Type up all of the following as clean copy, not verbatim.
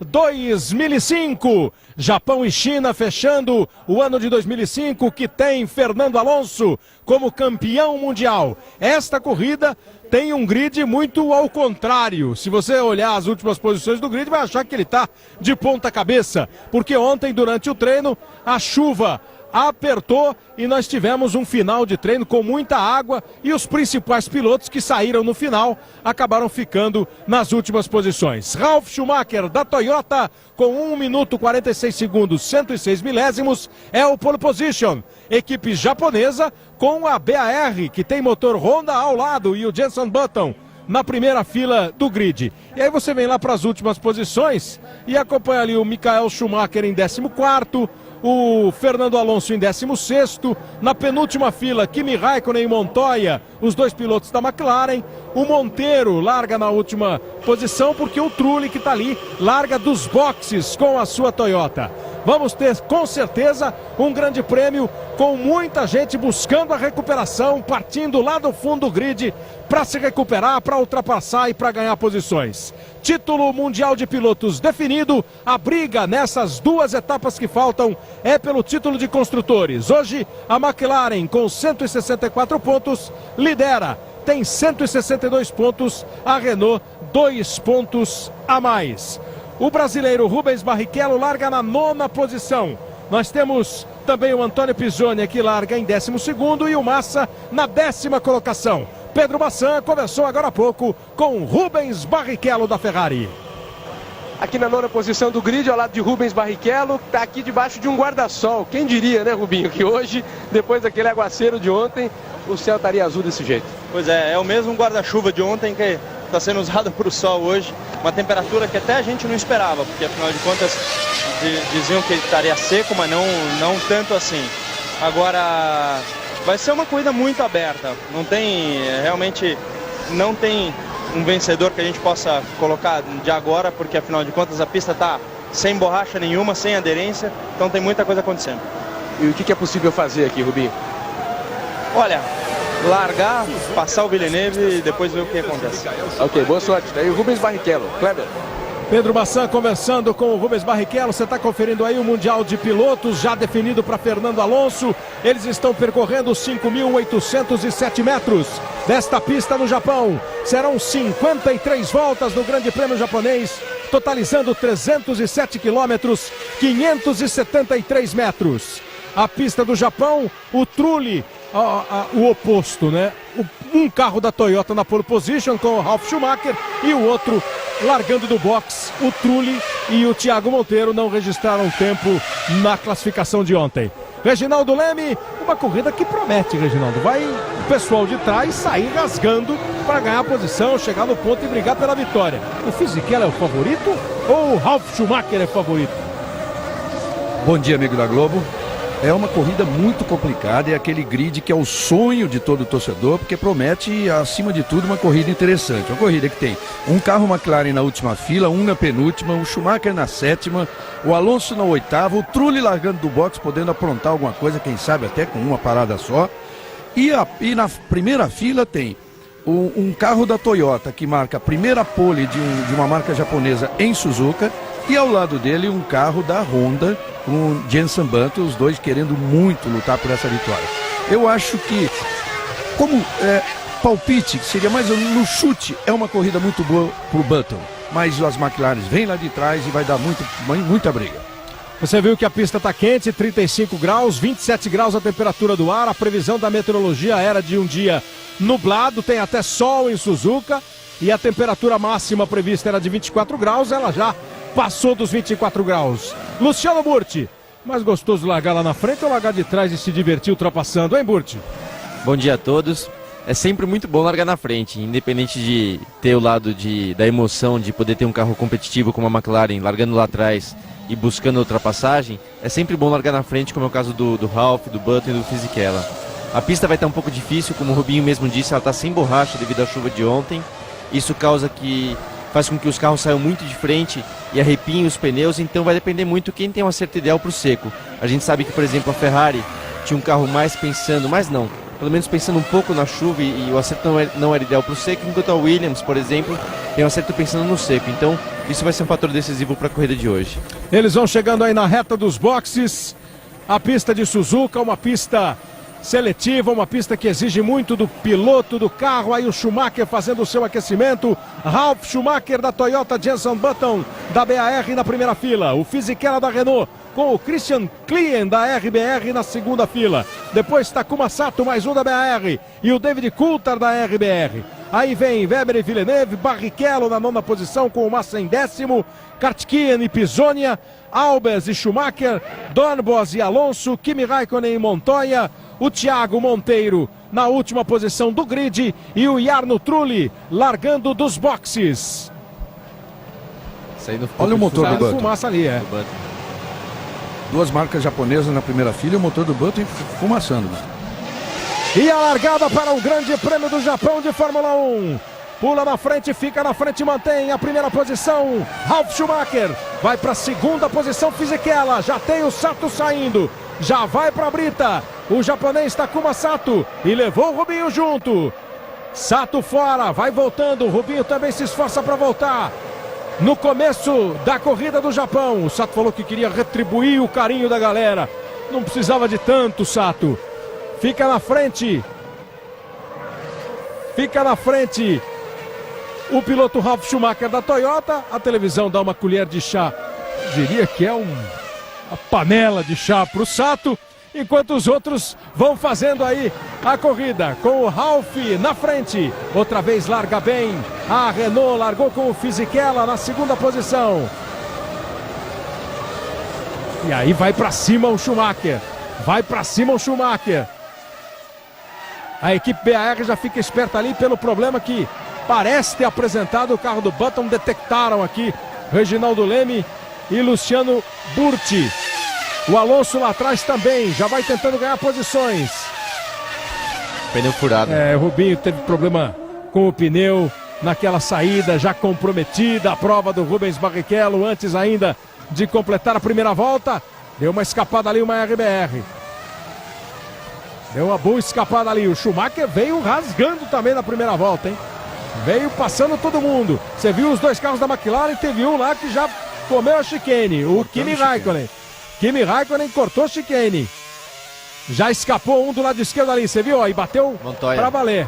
2005, Japão e China fechando o ano de 2005, que tem Fernando Alonso como campeão mundial. Esta corrida tem um grid muito ao contrário. Se você olhar as últimas posições do grid, vai achar que ele está de ponta cabeça, porque ontem, durante o treino, a chuva apertou e nós tivemos um final de treino com muita água e os principais pilotos que saíram no final acabaram ficando nas últimas posições. Ralf Schumacher da Toyota com 1 minuto 46 segundos 106 milésimos é o pole position. Equipe japonesa com a BAR, que tem motor Honda ao lado, e o Jenson Button na primeira fila do grid. E aí você vem lá para as últimas posições e acompanha ali o Michael Schumacher em 14º, o Fernando Alonso em 16º, na penúltima fila Kimi Raikkonen e Montoya, os dois pilotos da McLaren. O Monteiro larga na última posição porque o Trulli, que está ali, larga dos boxes com a sua Toyota. Vamos ter com certeza um grande prêmio com muita gente buscando a recuperação, partindo lá do fundo do grid para se recuperar, para ultrapassar e para ganhar posições. Título mundial de pilotos definido, a briga nessas duas etapas que faltam é pelo título de construtores. Hoje a McLaren com 164 pontos lidera, tem 162 pontos, a Renault 2 pontos a mais. O brasileiro Rubens Barrichello larga na 9ª posição. Nós temos também o Antônio Pisoni, que larga em 12º, e o Massa na 10ª colocação. Pedro Bassan conversou agora há pouco com Rubens Barrichello da Ferrari. Aqui na 9ª posição do grid, ao lado de Rubens Barrichello, está aqui debaixo de um guarda-sol. Quem diria, né, Rubinho, que hoje, depois daquele aguaceiro de ontem, o céu estaria azul desse jeito. Pois é o mesmo guarda-chuva de ontem que está sendo usado para o sol hoje. Uma temperatura que até a gente não esperava, porque afinal de contas diziam que ele estaria seco, mas não tanto assim. Agora vai ser uma corrida muito aberta. Realmente não tem um vencedor que a gente possa colocar de agora, porque afinal de contas a pista está sem borracha nenhuma, sem aderência, então tem muita coisa acontecendo. E o que é possível fazer aqui, Rubinho? Olha, largar, passar o Villeneuve e depois ver o que acontece. Ok, boa sorte. Daí o Rubens Barrichello. Kleber. Pedro Bassan conversando com o Rubens Barrichello. Você está conferindo aí o Mundial de Pilotos, já definido para Fernando Alonso. Eles estão percorrendo 5.807 metros desta pista no Japão. Serão 53 voltas no Grande Prêmio japonês, totalizando 307 quilômetros, 573 metros. A pista do Japão, o Trulli, o oposto, né? Um carro da Toyota na pole position com o Ralf Schumacher e o outro largando do box. O Trulli e o Thiago Monteiro não registraram tempo na classificação de ontem. Reginaldo Leme, uma corrida que promete, Reginaldo. Vai o pessoal de trás sair rasgando para ganhar a posição, chegar no ponto e brigar pela vitória. O Fisichella é o favorito ou o Ralf Schumacher é favorito? Bom dia, amigo da Globo. É uma corrida muito complicada, é aquele grid que é o sonho de todo torcedor, porque promete, acima de tudo, uma corrida interessante. Uma corrida que tem um carro McLaren na última fila, um na penúltima, o Schumacher na 7ª, o Alonso na 8ª, o Trulli largando do box, podendo aprontar alguma coisa, quem sabe até com uma parada só. E na primeira fila tem um carro da Toyota, que marca a primeira pole de uma marca japonesa em Suzuka, e ao lado dele um carro da Honda, com o Jenson Button, os dois querendo muito lutar por essa vitória. Eu acho que, como palpite, que seria mais no chute, é uma corrida muito boa para o Button, mas as McLaren vêm lá de trás e vai dar muita briga. Você viu que a pista está quente, 35 graus, 27 graus a temperatura do ar. A previsão da meteorologia era de um dia nublado, tem até sol em Suzuka, e a temperatura máxima prevista era de 24 graus, ela já passou dos 24 graus. Luciano Burti, mais gostoso largar lá na frente ou largar de trás e se divertir ultrapassando, hein, Burti? Bom dia a todos. É sempre muito bom largar na frente, independente de ter o lado da emoção de poder ter um carro competitivo como a McLaren largando lá atrás e buscando ultrapassagem. É sempre bom largar na frente, como é o caso do Ralf, do Button e do Fisichella. A pista vai estar um pouco difícil, como o Rubinho mesmo disse, ela está sem borracha devido à chuva de ontem. Isso faz com que os carros saiam muito de frente e arrepiem os pneus, então vai depender muito quem tem um acerto ideal para o seco. A gente sabe que, por exemplo, a Ferrari tinha um carro pelo menos pensando um pouco na chuva, e o acerto não era ideal para o seco, enquanto a Williams, por exemplo, tem um acerto pensando no seco. Então isso vai ser um fator decisivo para a corrida de hoje. Eles vão chegando aí na reta dos boxes. A pista de Suzuka, uma pista seletiva, uma pista que exige muito do piloto do carro. Aí o Schumacher fazendo o seu aquecimento. Ralf Schumacher da Toyota, Jenson Button da BAR na primeira fila. O Fisichella da Renault com o Christian Klien da RBR na segunda fila. Depois Takuma Sato, mais um da BAR. E o David Coulthard da RBR. Aí vem Weber e Villeneuve, Barrichello na nona posição com o Massa em décimo. Kartkian e Pisonia, Albers e Schumacher, Dornbos e Alonso, Kimi Raikkonen e Montoya, o Thiago Monteiro na última posição do grid e o Jarno Trulli largando dos boxes. Olha o motor do Button. Fumaça ali, é. Duas marcas japonesas na primeira fila e o motor do Button fumaçando. E a largada para o Grande Prêmio do Japão de Fórmula 1. Pula na frente, fica na frente, mantém a primeira posição. Ralf Schumacher vai para a segunda posição. Fisichella, já tem o Sato saindo. Já vai para a brita. O japonês Takuma Sato e levou o Rubinho junto. Sato fora, vai voltando. O Rubinho também se esforça para voltar. No começo da corrida do Japão, o Sato falou que queria retribuir o carinho da galera. Não precisava de tanto, Sato. Fica na frente. Fica na frente o piloto Ralf Schumacher da Toyota. A televisão dá uma colher de chá. Diria que é uma panela de chá para o Sato. Enquanto os outros vão fazendo aí a corrida. Com o Ralf na frente. Outra vez larga bem. A Renault largou com o Fisichella na segunda posição. E aí vai para cima o Schumacher. Vai para cima o Schumacher. A equipe BAR já fica esperta ali pelo problema que parece ter apresentado o carro do Button. Detectaram aqui Reginaldo Leme e Luciano Burti. O Alonso lá atrás também, já vai tentando ganhar posições. Pneu furado. O Rubinho teve problema com o pneu naquela saída já comprometida. A prova do Rubens Barrichello antes ainda de completar a primeira volta. Deu uma escapada ali, uma RBR. Deu uma boa escapada ali. O Schumacher veio rasgando também na primeira volta, hein? Veio passando todo mundo. Você viu os dois carros da McLaren, teve um lá que já comeu a chicane. O Kimi Raikkonen. Kimi Raikkonen cortou a chicane. Já escapou um do lado esquerdo ali, você viu? Aí bateu pra valer.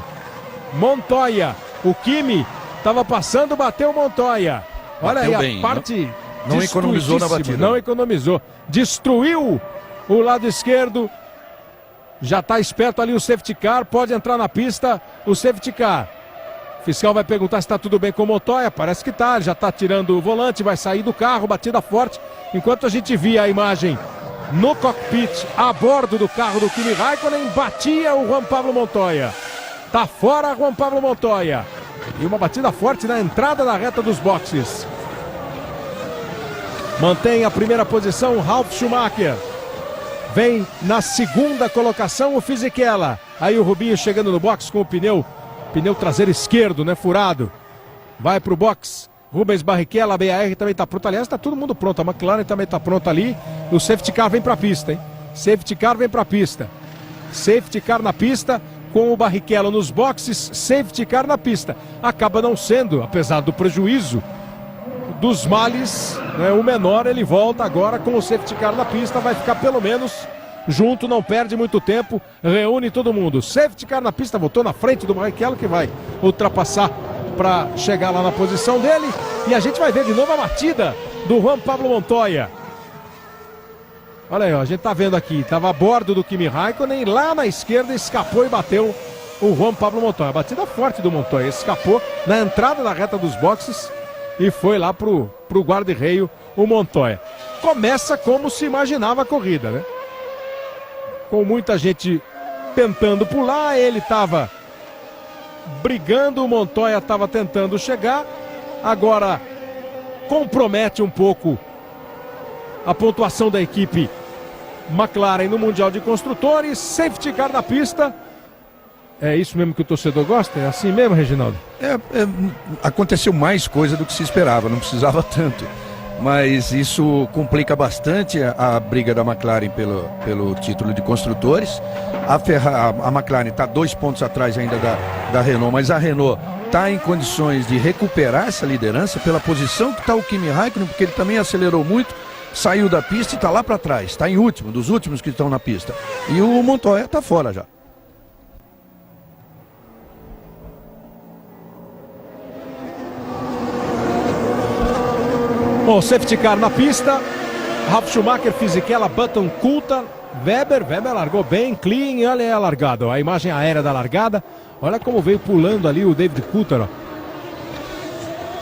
Montoya. O Kimi estava passando, bateu Montoya. Olha bateu aí bem, a parte... Não economizou na batida. Não economizou. Destruiu o lado esquerdo. Já está esperto ali o safety car. Pode entrar na pista o safety car. O fiscal vai perguntar se está tudo bem com o Montoya. Parece que está. Ele já está tirando o volante. Vai sair do carro. Batida forte. Enquanto a gente via a imagem no cockpit a bordo do carro do Kimi Raikkonen, batia o Juan Pablo Montoya. Está fora Juan Pablo Montoya. E uma batida forte na entrada da reta dos boxes. Mantém a primeira posição o Ralf Schumacher. Vem na segunda colocação o Fisichella. Aí o Rubinho chegando no box com o pneu traseiro esquerdo, né, furado. Vai pro box. Rubens Barrichello, a BAR também está pronta. Aliás, está todo mundo pronto. A McLaren também está pronta ali. O safety car vem para a pista, hein? Safety car vem para a pista. Safety car na pista com o Barrichello nos boxes. Safety car na pista. Acaba não sendo, apesar do prejuízo dos males, né, o menor. Ele volta agora com o safety car na pista, vai ficar pelo menos junto, não perde muito tempo, reúne todo mundo. Safety car na pista, voltou na frente do Barrichello, que vai ultrapassar para chegar lá na posição dele, e a gente vai ver de novo a batida do Juan Pablo Montoya. Olha aí, ó, a gente tá vendo aqui, estava a bordo do Kimi Raikkonen, lá na esquerda escapou e bateu o Juan Pablo Montoya. Batida forte do Montoya, escapou na entrada da reta dos boxes e foi lá pro guarda-reio o Montoya. Começa como se imaginava a corrida, né? Com muita gente tentando pular, ele estava brigando, o Montoya estava tentando chegar. Agora compromete um pouco a pontuação da equipe McLaren no Mundial de Construtores. Safety car na pista. É isso mesmo que o torcedor gosta? É assim mesmo, Reginaldo? Aconteceu mais coisa do que se esperava, não precisava tanto. mas isso complica bastante a briga da McLaren pelo título de construtores. A McLaren está 2 pontos atrás ainda da Renault, mas a Renault está em condições de recuperar essa liderança pela posição que está o Kimi Raikkonen, porque ele também acelerou muito, saiu da pista e está lá para trás, está em último, dos últimos que estão na pista. E o Montoya está fora já. Bom, safety car na pista. Ralf Schumacher, Fisichella, Button, Coulthard, Weber largou bem, clean, olha aí a largada, ó, a imagem aérea da largada. Olha como veio pulando ali o David Coulthard,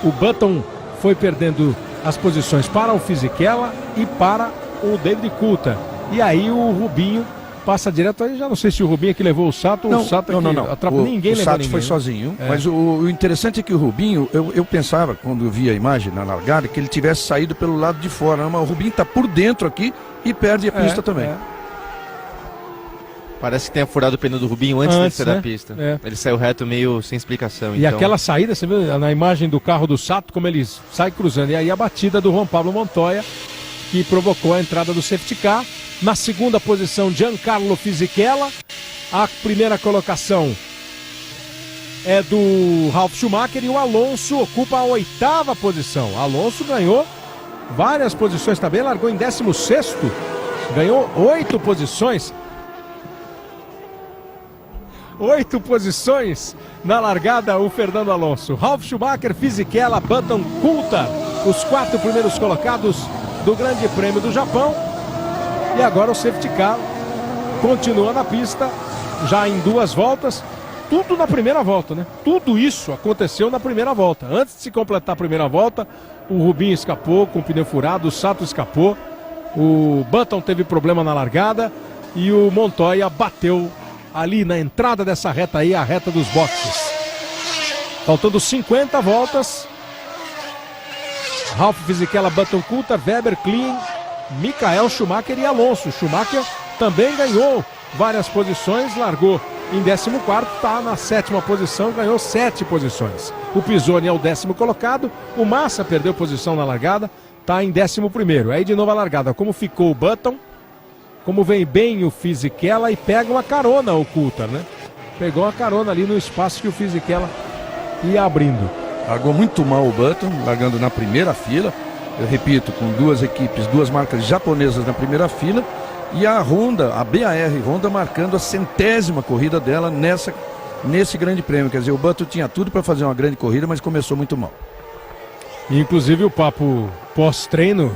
ó. O Button foi perdendo as posições para o Fisichella e para o David Coulthard. E aí o Rubinho passa direto aí, já não sei se o Rubinho é que levou o Sato ou o Sato é que atrapalhou. Ninguém levou Sato ninguém, foi né? sozinho, mas o interessante é que o Rubinho, eu pensava, quando eu vi a imagem na largada, que ele tivesse saído pelo lado de fora, mas o Rubinho está por dentro aqui e perde a pista também. Parece que tenha furado o pneu do Rubinho antes de sair da pista. Ele saiu reto meio sem explicação. E então... aquela saída, você viu na imagem do carro do Sato, como ele sai cruzando. E aí a batida do Juan Pablo Montoya, que provocou a entrada do safety car. Na segunda posição, Giancarlo Fisichella. A primeira colocação é do Ralf Schumacher e o Alonso ocupa a 8ª posição. Alonso ganhou várias posições também, largou em 16º, ganhou 8 posições. 8 posições na largada o Fernando Alonso. Ralf Schumacher, Fisichella, Button, Coulthard, os 4 primeiros colocados do Grande Prêmio do Japão. E agora o safety car continua na pista, já em 2 voltas, tudo na primeira volta, né? Tudo isso aconteceu na primeira volta. Antes de se completar a primeira volta, o Rubinho escapou com o pneu furado, o Sato escapou, o Button teve problema na largada e o Montoya bateu ali na entrada dessa reta aí, a reta dos boxes. Faltando 50 voltas. Ralf Fisichella, Button, Coulthard, Weber, Klein, Michael Schumacher e Alonso. Schumacher também ganhou várias posições, largou em 14º, está na 7ª posição, ganhou 7 posições. O Pisoni é o 10º colocado, o Massa perdeu posição na largada, está em 11º. Aí de novo a largada, como ficou o Button, como vem bem o Fisichella e pega uma carona o Coulthard, né? Pegou uma carona ali no espaço que o Fisichella ia abrindo. Largou muito mal o Button, largando na primeira fila. Eu repito, com 2 equipes, 2 marcas japonesas na primeira fila. E a Honda, a BAR Honda, marcando a 100ª corrida dela nesse grande prêmio. Quer dizer, o Button tinha tudo para fazer uma grande corrida, mas começou muito mal. Inclusive o papo pós-treino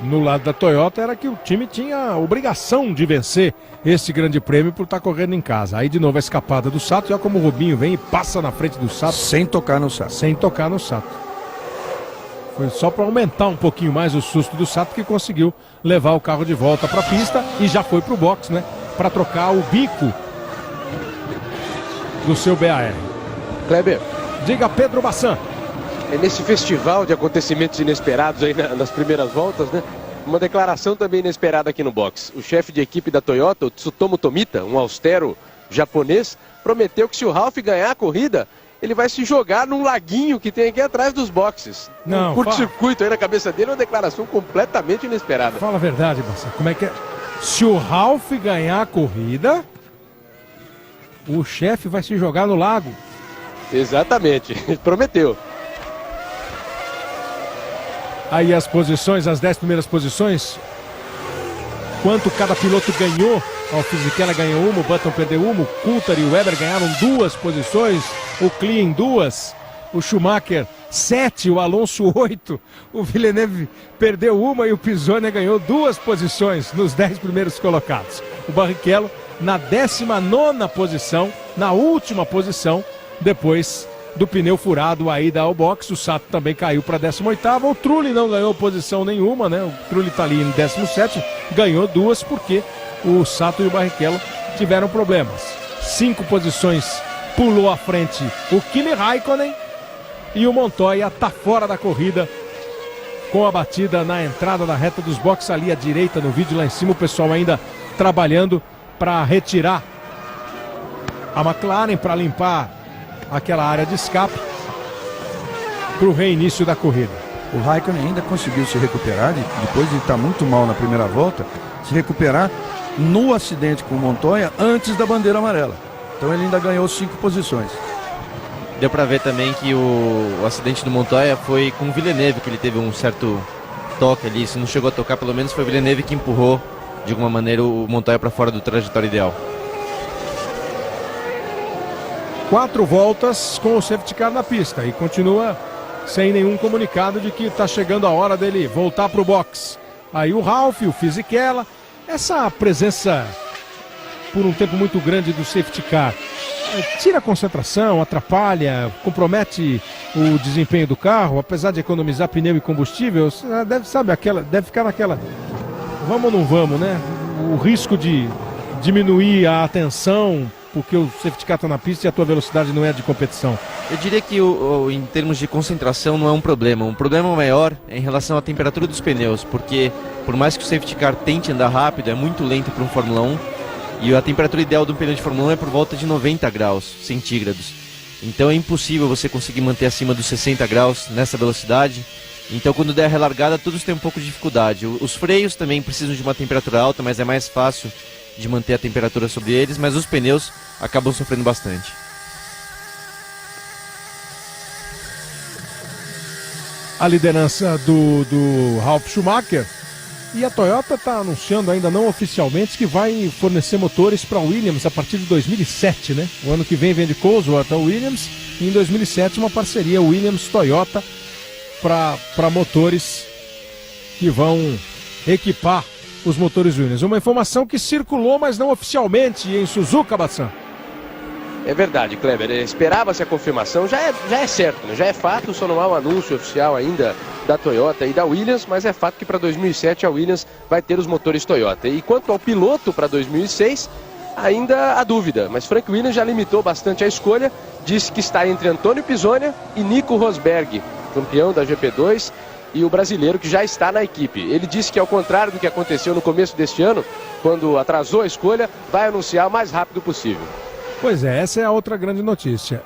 no lado da Toyota era que o time tinha a obrigação de vencer esse grande prêmio por estar correndo em casa. Aí de novo a escapada do Sato, e olha como o Rubinho vem e passa na frente do Sato. Sem tocar no Sato. Sem tocar no Sato. Foi só para aumentar um pouquinho mais o susto do Sato que conseguiu levar o carro de volta para a pista e já foi para o box, né? Para trocar o bico do seu BAR. Kleber. Diga, Pedro Bassan. É nesse festival de acontecimentos inesperados aí nas primeiras voltas, né? Uma declaração também inesperada aqui no box. O chefe de equipe da Toyota, o Tsutomu Tomita, um austero japonês, prometeu que se o Ralf ganhar a corrida, ele vai se jogar num laguinho que tem aqui atrás dos boxes. Não, um curto-circuito aí na cabeça dele, uma declaração completamente inesperada. Fala a verdade, Bassan. Como é que é? Se o Ralf ganhar a corrida, o chefe vai se jogar no lago. Exatamente, prometeu. Aí as posições, as 10 primeiras posições, quanto cada piloto ganhou. O Fisichella ganhou uma, o Button perdeu uma, o Coulthard e o Weber ganharam 2 posições, o Klein 2, o Schumacher 7, o Alonso 8, o Villeneuve perdeu uma e o Pisoni ganhou 2 posições nos 10 primeiros colocados. O Barrichello na 19ª posição, na última posição, depois do pneu furado aí da box. O Sato também caiu para 18ª. O Trulli não ganhou posição nenhuma, né? O Trulli está ali em 17º, ganhou 2 porque o Sato e o Barrichello tiveram problemas. 5 posições pulou à frente o Kimi Raikkonen e o Montoya está fora da corrida com a batida na entrada da reta dos boxes ali à direita no vídeo lá em cima. O pessoal ainda trabalhando para retirar a McLaren, para limpar aquela área de escape para o reinício da corrida. O Raikkonen ainda conseguiu se recuperar, depois de estar muito mal na primeira volta, se recuperar no acidente com o Montoya antes da bandeira amarela. Então ele ainda ganhou 5 posições. Deu para ver também que o acidente do Montoya foi com o Villeneuve, que ele teve um certo toque ali. Se não chegou a tocar, pelo menos foi o Villeneuve que empurrou de alguma maneira o Montoya para fora do trajetório ideal. 4 voltas com o safety car na pista e continua sem nenhum comunicado de que está chegando a hora dele voltar para o box. Aí o Ralf, o Fisichella, essa presença por um tempo muito grande do safety car tira a concentração, atrapalha, compromete o desempenho do carro, apesar de economizar pneu e combustível, deve ficar naquela vamos ou não vamos, né? O risco de diminuir a atenção porque o safety car está na pista e a tua velocidade não é de competição. Eu diria que em termos de concentração não é um problema. Um problema maior é em relação à temperatura dos pneus, porque por mais que o safety car tente andar rápido, é muito lento para um Fórmula 1, e a temperatura ideal de um pneu de Fórmula 1 é por volta de 90 graus centígrados. Então é impossível você conseguir manter acima dos 60 graus nessa velocidade. Então quando der a relargada, todos têm um pouco de dificuldade. Os freios também precisam de uma temperatura alta, mas é mais fácil de manter a temperatura sobre eles, mas os pneus acabam sofrendo bastante. A liderança do Ralf Schumacher, e a Toyota está anunciando ainda não oficialmente que vai fornecer motores para a Williams a partir de 2007, né? O ano que vem vende Cosworth a Williams e em 2007 uma parceria Williams-Toyota para motores que vão equipar os motores Williams. Uma informação que circulou, mas não oficialmente em Suzuka, Bassan. É verdade, Kleber. Esperava-se a confirmação, já é certo, né? Já é fato, só não há um anúncio oficial ainda da Toyota e da Williams, mas é fato que para 2007 a Williams vai ter os motores Toyota. E quanto ao piloto para 2006, ainda há dúvida, mas Frank Williams já limitou bastante a escolha, disse que está entre Antônio Pisonia e Nico Rosberg, campeão da GP2, e o brasileiro que já está na equipe. Ele disse que, ao contrário do que aconteceu no começo deste ano, quando atrasou a escolha, vai anunciar o mais rápido possível. Pois é, essa é a outra grande notícia.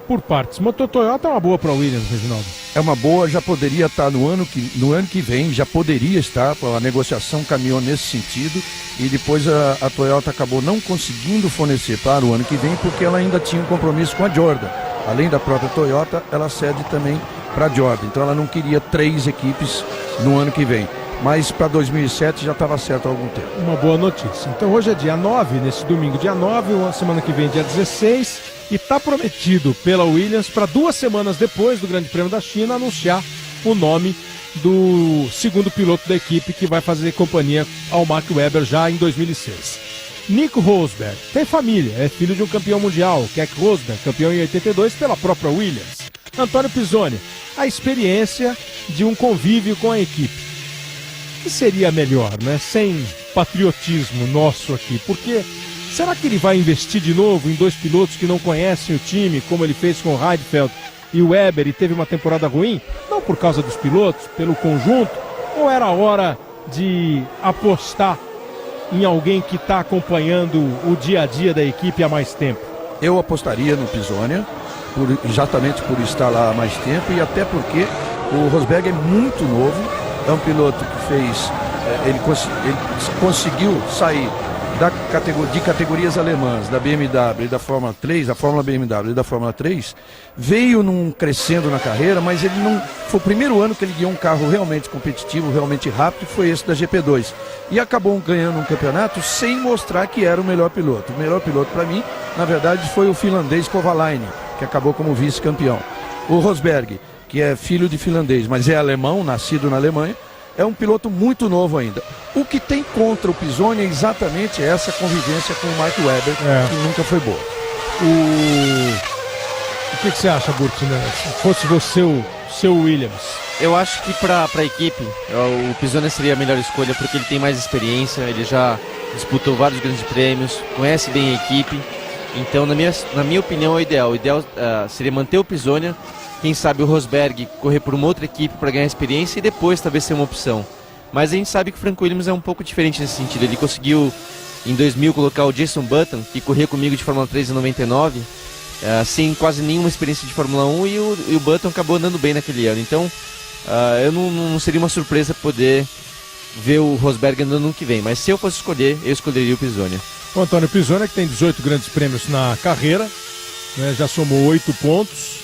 Por partes, motor Toyota é uma boa para a Williams, Reginaldo? É uma boa, já poderia estar no ano que vem, já poderia estar, a negociação caminhou nesse sentido, e depois a Toyota acabou não conseguindo fornecer para o ano que vem, porque ela ainda tinha um compromisso com a Jordan. Além da própria Toyota, ela cede também para a Jordan, então ela não queria 3 equipes no ano que vem. Mas para 2007 já estava certo há algum tempo. Uma boa notícia. Então hoje é dia 9, nesse domingo dia 9, uma semana que vem dia 16, e está prometido pela Williams para 2 semanas depois do Grande Prêmio da China anunciar o nome do segundo piloto da equipe que vai fazer companhia ao Mark Webber já em 2006. Nico Rosberg tem família, é filho de um campeão mundial, Keck Rosberg, campeão em 82 pela própria Williams. Antônio Pisonia, a experiência de um convívio com a equipe. Que seria melhor, né? Sem patriotismo nosso aqui, porque será que ele vai investir de novo em 2 pilotos que não conhecem o time, como ele fez com o Heidfeld e o Webber, e teve uma temporada ruim? Não por causa dos pilotos, pelo conjunto, ou era hora de apostar em alguém que está acompanhando o dia a dia da equipe há mais tempo? Eu apostaria no Pisonia, exatamente por estar lá há mais tempo, e até porque o Rosberg é muito novo. É um piloto que fez, ele conseguiu sair de categorias alemãs, da BMW e da Fórmula 3, a Fórmula BMW e da Fórmula 3, veio crescendo na carreira, mas ele não foi o primeiro ano que ele guiou um carro realmente competitivo, realmente rápido, foi esse da GP2. E acabou ganhando um campeonato sem mostrar que era o melhor piloto. O melhor piloto para mim, na verdade, foi o finlandês Kovalainen, que acabou como vice-campeão. O Rosberg, que é filho de finlandês, mas é alemão, nascido na Alemanha, é um piloto muito novo ainda. O que tem contra o Pisonia é exatamente essa convivência com o Mark Webber, que nunca foi boa. O que você acha, Burti, né? Se fosse você o seu Williams? Eu acho que para a equipe, o Pisonia seria a melhor escolha, porque ele tem mais experiência, ele já disputou vários grandes prêmios, conhece bem a equipe. Então, na minha opinião, é o ideal. O ideal seria manter o Pisonia, quem sabe o Rosberg correr por uma outra equipe para ganhar experiência e depois talvez ser uma opção. Mas a gente sabe que o Frank Williams é um pouco diferente nesse sentido. Ele conseguiu, em 2000, colocar o Jason Button, que corria comigo de Fórmula 3 em 99, sem quase nenhuma experiência de Fórmula 1, e o Button acabou andando bem naquele ano. Então, eu não seria uma surpresa poder ver o Rosberg andando no ano que vem. Mas se eu fosse escolher, eu escolheria o Pisonia. O Antônio Pisonia, que tem 18 grandes prêmios na carreira, né, já somou 8 pontos,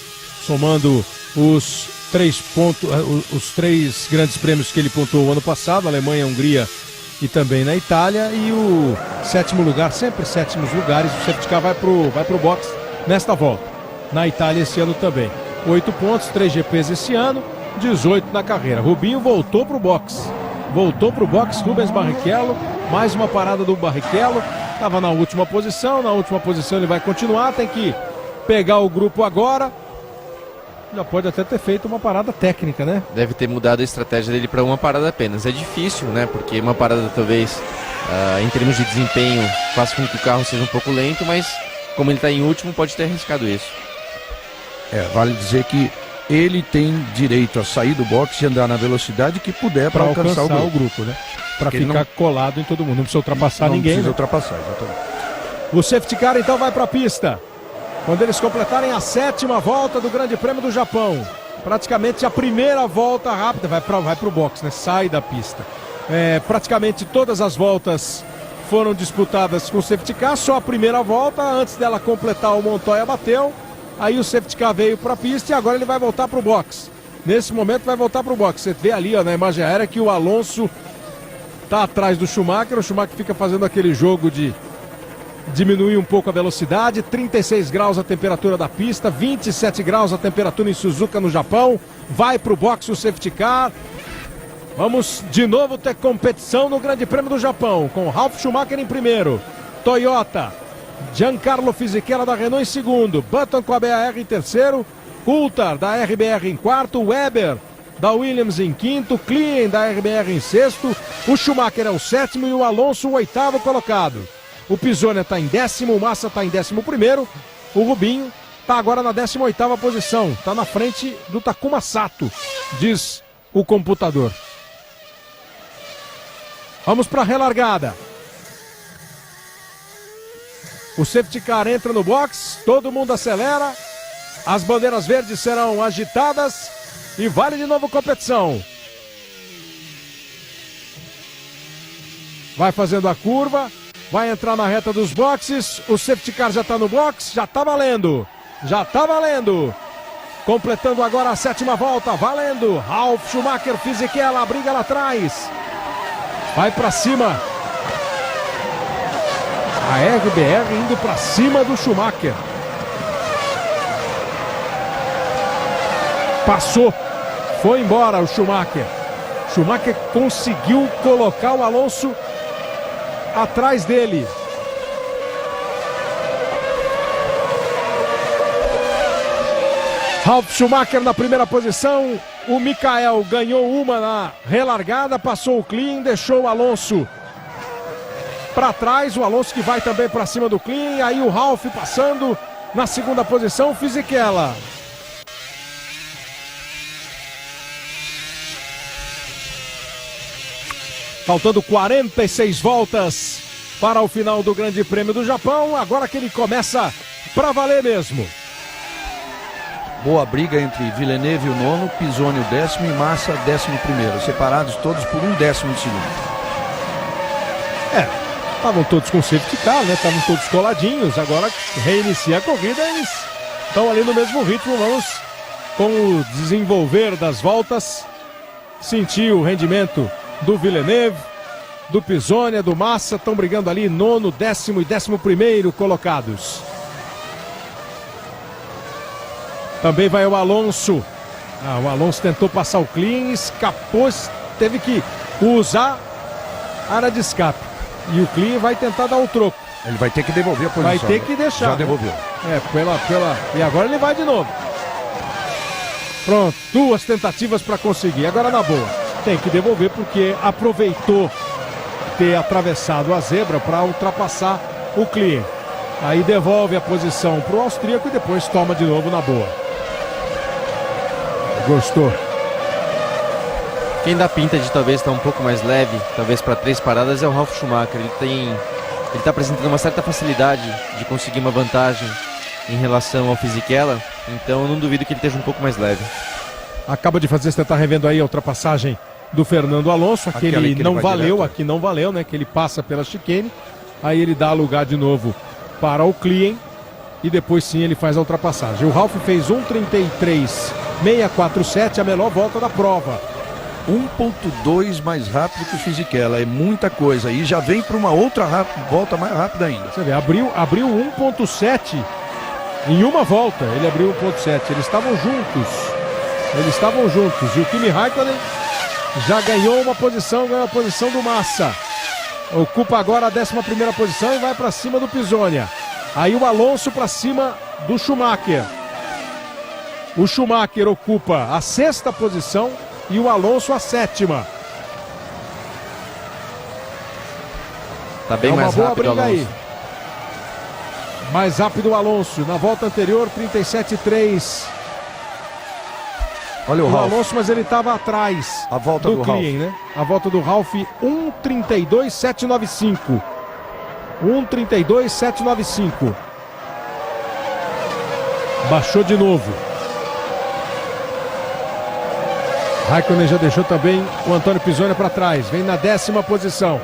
somando os 3 grandes prêmios que ele pontuou ano passado, Alemanha, Hungria e também na Itália, e o 7º lugar, sempre 7º lugares, o safety car vai pro box nesta volta. Na Itália esse ano também. 8 pontos, 3 GPs esse ano, 18 na carreira. Rubinho voltou pro box. Rubens Barrichello, mais uma parada do Barrichello, estava na última posição ele vai continuar, tem que pegar o grupo agora. Já pode até ter feito uma parada técnica, né? Deve ter mudado a estratégia dele para uma parada apenas. É difícil, né? Porque uma parada talvez, em termos de desempenho, faça com que o carro seja um pouco lento, mas como ele está em último, pode ter arriscado isso. Vale dizer que ele tem direito a sair do boxe e andar na velocidade que puder para alcançar o grupo, né? Para ficar colado em todo mundo, não precisa ultrapassar ninguém. Não precisa ultrapassar, exatamente. O safety car então vai para a pista. Quando eles completarem a 7ª volta do Grande Prêmio do Japão. Praticamente a primeira volta rápida, vai pro box, né? Sai da pista. Praticamente todas as voltas foram disputadas com o safety car, só a primeira volta, antes dela completar, o Montoya bateu. Aí o safety car veio para a pista e agora ele vai voltar para o box. Nesse momento vai voltar para o box. Você vê ali, ó, na imagem aérea que o Alonso tá atrás do Schumacher. O Schumacher fica fazendo aquele jogo de diminuir um pouco a velocidade. 36 graus a temperatura da pista, 27 graus a temperatura em Suzuka, no Japão. Vai para o box o safety car. Vamos de novo ter competição no Grande Prêmio do Japão, com Ralf Schumacher em primeiro, Toyota, Giancarlo Fisichella da Renault em segundo, Button com a BAR em terceiro, Coulthard da RBR em quarto, Weber da Williams em quinto, Klein da RBR em sexto, o Schumacher é o 7º e o Alonso o 8º colocado. O Pisonia está em 10º, o Massa está em 11º, o Rubinho está agora na 18ª posição, está na frente do Takuma Sato, diz o computador. Vamos para a relargada. O safety car entra no box, todo mundo acelera, as bandeiras verdes serão agitadas e vale de novo competição. Vai fazendo a curva, vai entrar na reta dos boxes, o safety car já está no box, já está valendo. Completando agora a 7ª volta, valendo. Ralf Schumacher, Fisichella, briga lá atrás. Vai para cima. A RBR indo para cima do Schumacher. Passou. Foi embora o Schumacher. Schumacher conseguiu colocar o Alonso atrás dele. Ralf Schumacher na primeira posição. O Michael ganhou uma na relargada, passou o Klein, deixou o Alonso para trás. O Alonso que vai também para cima do Klein. Aí o Ralf passando na segunda posição, Fisichella. Faltando 46 voltas para o final do Grande Prêmio do Japão. Agora que ele começa para valer mesmo. Boa briga entre Villeneuve, o 9º, Pisonia, o 10º e Massa, 11º. Separados todos por 1/10 de segundo. Estavam todos com safety car, né? Estavam todos coladinhos. Agora reinicia a corrida, eles estão ali no mesmo ritmo. Vamos, com o desenvolver das voltas, sentir o rendimento do Villeneuve, do Pisonia, do Massa. Estão brigando ali 9º, 10º e 11º colocados. Também vai o Alonso. O Alonso tentou passar o Klein, escapou, teve que usar a área de escape. E o Klein vai tentar dar um troco. Ele vai ter que devolver a posição. Vai ter que deixar. Já devolveu. E agora ele vai de novo. Pronto, 2 tentativas para conseguir. Agora na boa. Tem que devolver porque aproveitou ter atravessado a zebra para ultrapassar o Klein. Aí devolve a posição para o austríaco e depois toma de novo na boa. Gostou. Quem dá pinta de talvez estar um pouco mais leve, talvez para 3 paradas, é o Ralf Schumacher. Ele está apresentando uma certa facilidade de conseguir uma vantagem em relação ao Fisichella, então eu não duvido que ele esteja um pouco mais leve. Acaba de fazer, você está revendo aí a ultrapassagem do Fernando Alonso. Aquele que não ele vai valeu, direto. aqui não valeu, né? Que ele passa pela chicane. Aí ele dá lugar de novo para o Klien. E depois sim ele faz a ultrapassagem. O Ralf fez 1:33.647, a melhor volta da prova. 1.2 mais rápido que o Fisichella, é muita coisa. E já vem para uma outra volta mais rápida ainda. Você vê, abriu 1.7 em uma volta. Ele abriu 1.7. Eles estavam juntos. E o Kimi Raikkonen já ganhou uma posição, ganhou a posição do Massa. Ocupa agora a 11ª posição e vai para cima do Pisonia. Aí o Alonso para cima do Schumacher. O Schumacher ocupa a 6ª posição e o Alonso a 7ª. Tá bem É uma mais boa rápido, briga Alonso. aí. Mais rápido o Alonso. Na volta anterior, 37,3. Olha o O Ralf. Alonso, mas ele estava atrás A volta do Klien, né? A volta do Ralf, 1:32.795. 1:32.795. Baixou de novo. Raikkonen já deixou também o Antônio Pisonia para trás. Vem na 10ª posição.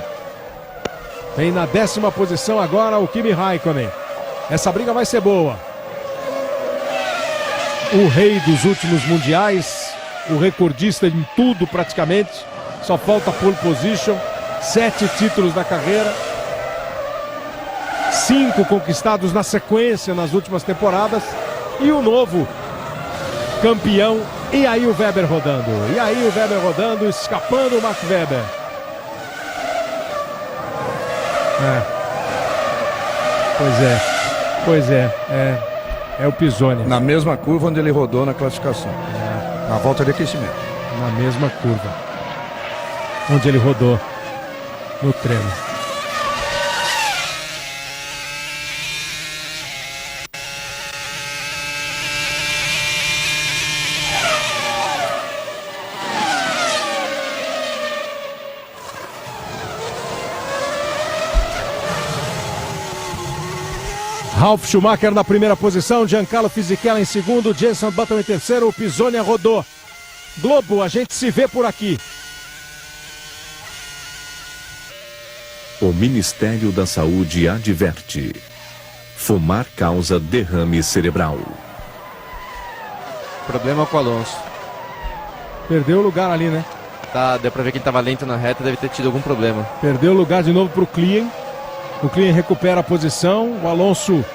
Vem na 10ª posição agora o Kimi Raikkonen. Essa briga vai ser boa. O rei dos últimos mundiais, o recordista em tudo praticamente. Só falta pole position. 7 títulos da carreira. 5 conquistados na sequência nas últimas temporadas. E o novo campeão. E aí o Weber rodando. Escapando o Max Weber. Pois é. É o Pisonia. Na mesma curva onde ele rodou na classificação. Na volta de aquecimento. Na mesma curva. Onde ele rodou no treino. Ralf Schumacher na primeira posição, Giancarlo Fisichella em segundo, Jenson Button em terceiro, o Pisonia rodou. Globo, a gente se vê por aqui. O Ministério da Saúde adverte: fumar causa derrame cerebral. Problema com o Alonso. Perdeu o lugar ali, né? Deu pra ver que ele tava lento na reta, deve ter tido algum problema. Perdeu o lugar de novo pro Klien. O Klien recupera a posição. O Alonso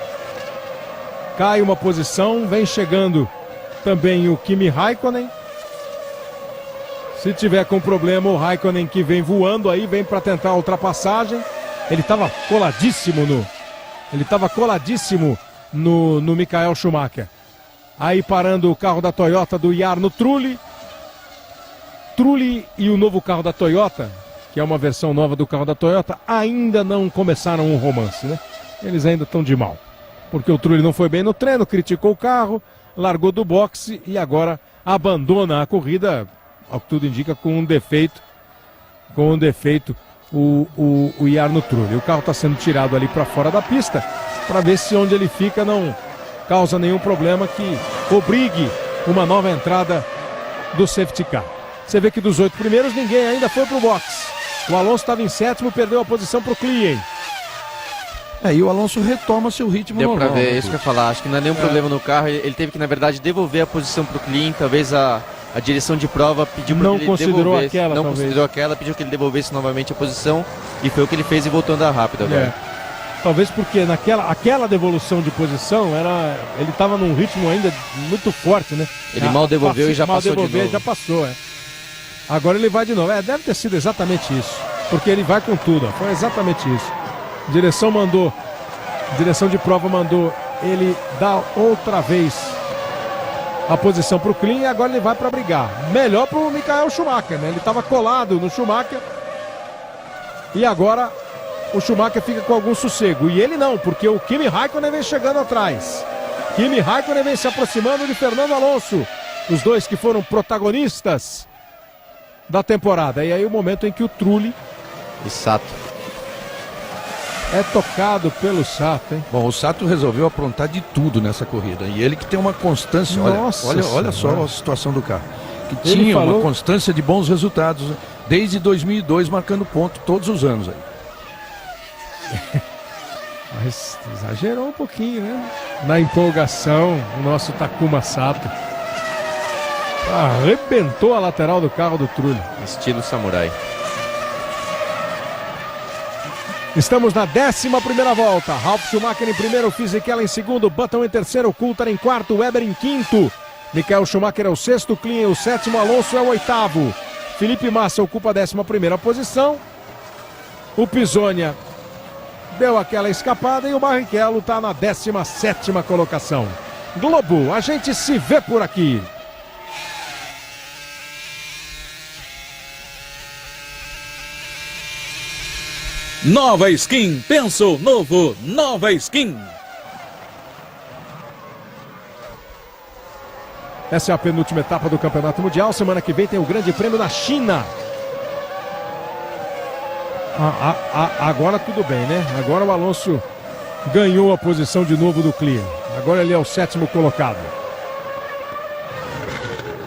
cai uma posição. Vem chegando também o Kimi Raikkonen. Se tiver com problema, o Raikkonen que vem voando aí, vem para tentar a ultrapassagem. Ele estava coladíssimo no Michael Schumacher. Aí parando o carro da Toyota do Jarno Trulli. Trulli e o novo carro da Toyota, que é uma versão nova do carro da Toyota, ainda não começaram um romance, né? Eles ainda estão de mal. Porque o Trulli não foi bem no treino, criticou o carro, largou do boxe e agora abandona a corrida, ao que tudo indica, com um defeito. O Jarno Trulli. O carro está sendo tirado ali para fora da pista, para ver se onde ele fica não causa nenhum problema que obrigue uma nova entrada do safety car. Você vê que dos 8 primeiros ninguém ainda foi pro box. O Alonso estava em 7º, perdeu a posição pro Klien. E o Alonso retoma seu ritmo Deu normal. pra ver, isso que eu ia falar. Acho que não é nenhum problema no carro. Ele teve que, na verdade, devolver a posição pro Klien. Talvez a direção de prova pediu para que ele devolvesse. Não considerou aquela, pediu que ele devolvesse novamente a posição. E foi o que ele fez e voltou a andar rápido agora. Talvez porque aquela devolução de posição, ele estava num ritmo ainda muito forte, né? Ele mal devolveu e já passou de novo. Já passou, Agora ele vai de novo. Deve ter sido exatamente isso. Porque ele vai com tudo. Foi exatamente isso. Direção de prova mandou ele dar outra vez a posição para o Klien e agora ele vai para brigar. Melhor para o Michael Schumacher, né? Ele estava colado no Schumacher e agora o Schumacher fica com algum sossego. E ele não, porque o Kimi Raikkonen vem chegando atrás. Kimi Raikkonen vem se aproximando de Fernando Alonso. Os dois que foram protagonistas da temporada. E aí o momento em que o Trulli e Sato é tocado pelo Sato, hein? Bom, o Sato resolveu aprontar de tudo nessa corrida. E ele que tem uma constância. Olha só a situação do carro. que tinha uma constância de bons resultados, desde 2002 marcando ponto todos os anos aí. Mas exagerou um pouquinho, né? Na empolgação, o nosso Takuma Sato arrebentou a lateral do carro do Trulli. Estilo samurai. Estamos na 11ª volta. Ralf Schumacher em primeiro, Fisichella em segundo, Button em terceiro, Coulthard em quarto, Weber em quinto. Michael Schumacher é o sexto, Klein é o sétimo, Alonso é o oitavo. Felipe Massa ocupa a 11ª posição. O Pisonia deu aquela escapada e o Barrichello está na 17ª colocação. Globo, a gente se vê por aqui. Nova Skin, penso novo, Nova Skin. Essa é a penúltima etapa do Campeonato Mundial. Semana que vem tem o Grande Prêmio da China. Agora tudo bem, né? Agora o Alonso ganhou a posição de novo do Klein. Agora ele é o 7º colocado.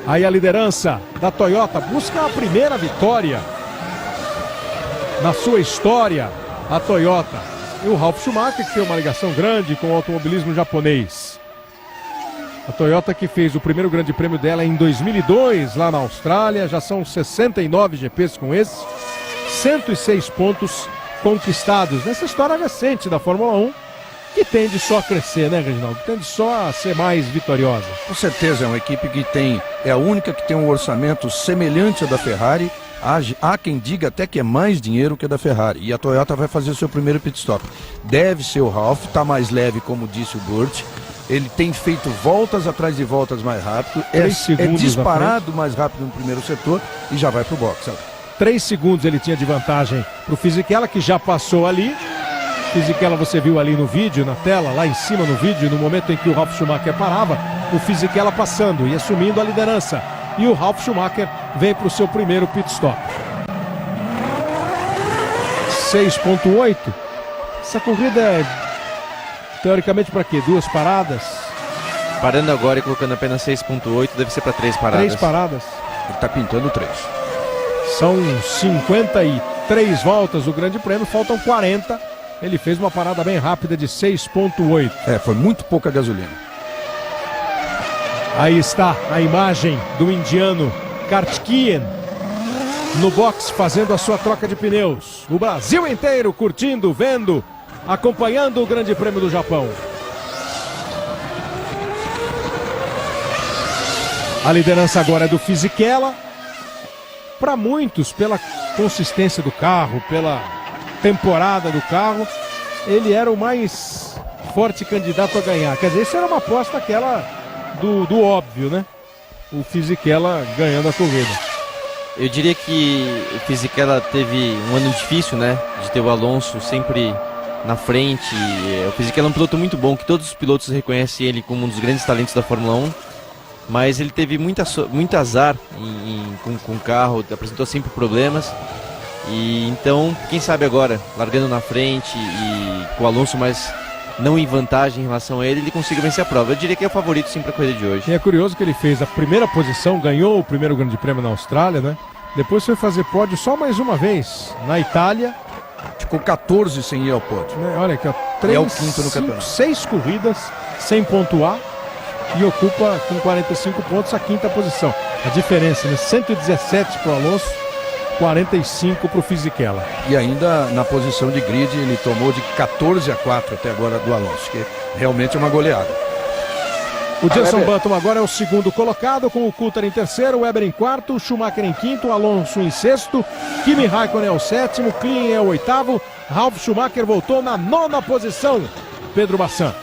Aí a liderança da Toyota busca a primeira vitória na sua história, a Toyota. E o Ralf Schumacher, que tem uma ligação grande com o automobilismo japonês. A Toyota que fez o primeiro grande prêmio dela em 2002, lá na Austrália. Já são 69 GPs com esse. 106 pontos conquistados nessa história recente da Fórmula 1, que tende só a crescer, né, Reginaldo? Tende só a ser mais vitoriosa. Com certeza, é uma equipe que é a única que tem um orçamento semelhante ao da Ferrari. Há quem diga até que é mais dinheiro que a da Ferrari. E a Toyota vai fazer o seu primeiro pit stop. Deve ser o Ralf, está mais leve, como disse o Burt. Ele tem feito voltas atrás de voltas mais rápido. É disparado mais rápido no primeiro setor e já vai para o box. 3 segundos ele tinha de vantagem para o Fisichella, que já passou ali. Fisichella você viu ali no vídeo, na tela, lá em cima no vídeo, no momento em que o Ralf Schumacher parava, o Fisichella passando e assumindo a liderança. E o Ralf Schumacher vem para o seu primeiro pit stop. 6.8. Essa corrida é teoricamente para quê? 2 paradas? Parando agora e colocando apenas 6.8, deve ser para 3 paradas. 3 paradas. Ele está pintando 3. São 53 voltas o Grande Prêmio, faltam 40. Ele fez uma parada bem rápida de 6.8. Foi muito pouca gasolina. Aí está a imagem do indiano Karthikeyan no box fazendo a sua troca de pneus. O Brasil inteiro curtindo, vendo, acompanhando o Grande Prêmio do Japão. A liderança agora é do Fisichella. Para muitos, pela consistência do carro, pela temporada do carro, ele era o mais forte candidato a ganhar. Quer dizer, isso era uma aposta aquela do óbvio, né? O Fisichella ganhando a corrida. Eu diria que o Fisichella teve um ano difícil, né? De ter o Alonso sempre na frente. O Fisichella é um piloto muito bom, que todos os pilotos reconhecem ele como um dos grandes talentos da Fórmula 1. Mas ele teve muito azar com o carro, apresentou sempre problemas. E então, quem sabe agora, largando na frente e com o Alonso mais não em vantagem em relação a ele, ele consiga vencer a prova. Eu diria que é o favorito sim para a corrida de hoje. E é curioso que ele fez a primeira posição, ganhou o primeiro Grande Prêmio na Austrália, né? Depois foi fazer pódio só mais uma vez na Itália. Ficou 14 sem ir ao pódio. Olha aqui, ó, 3, é o quinto no campeonato. 6 corridas sem pontuar. E ocupa com 45 pontos a 5ª posição. A diferença, né? 117 para o Alonso, 45 para o Fisichella. E ainda na posição de grid ele tomou de 14-4 até agora do Alonso, que realmente é uma goleada. O Jenson Button agora é o 2º colocado, com o Coulthard em terceiro, Weber em quarto, Schumacher em quinto, Alonso em sexto, Kimi Raikkonen é o 7º, Klein é o 8º, Ralf Schumacher voltou na 9ª posição. Pedro Bassan.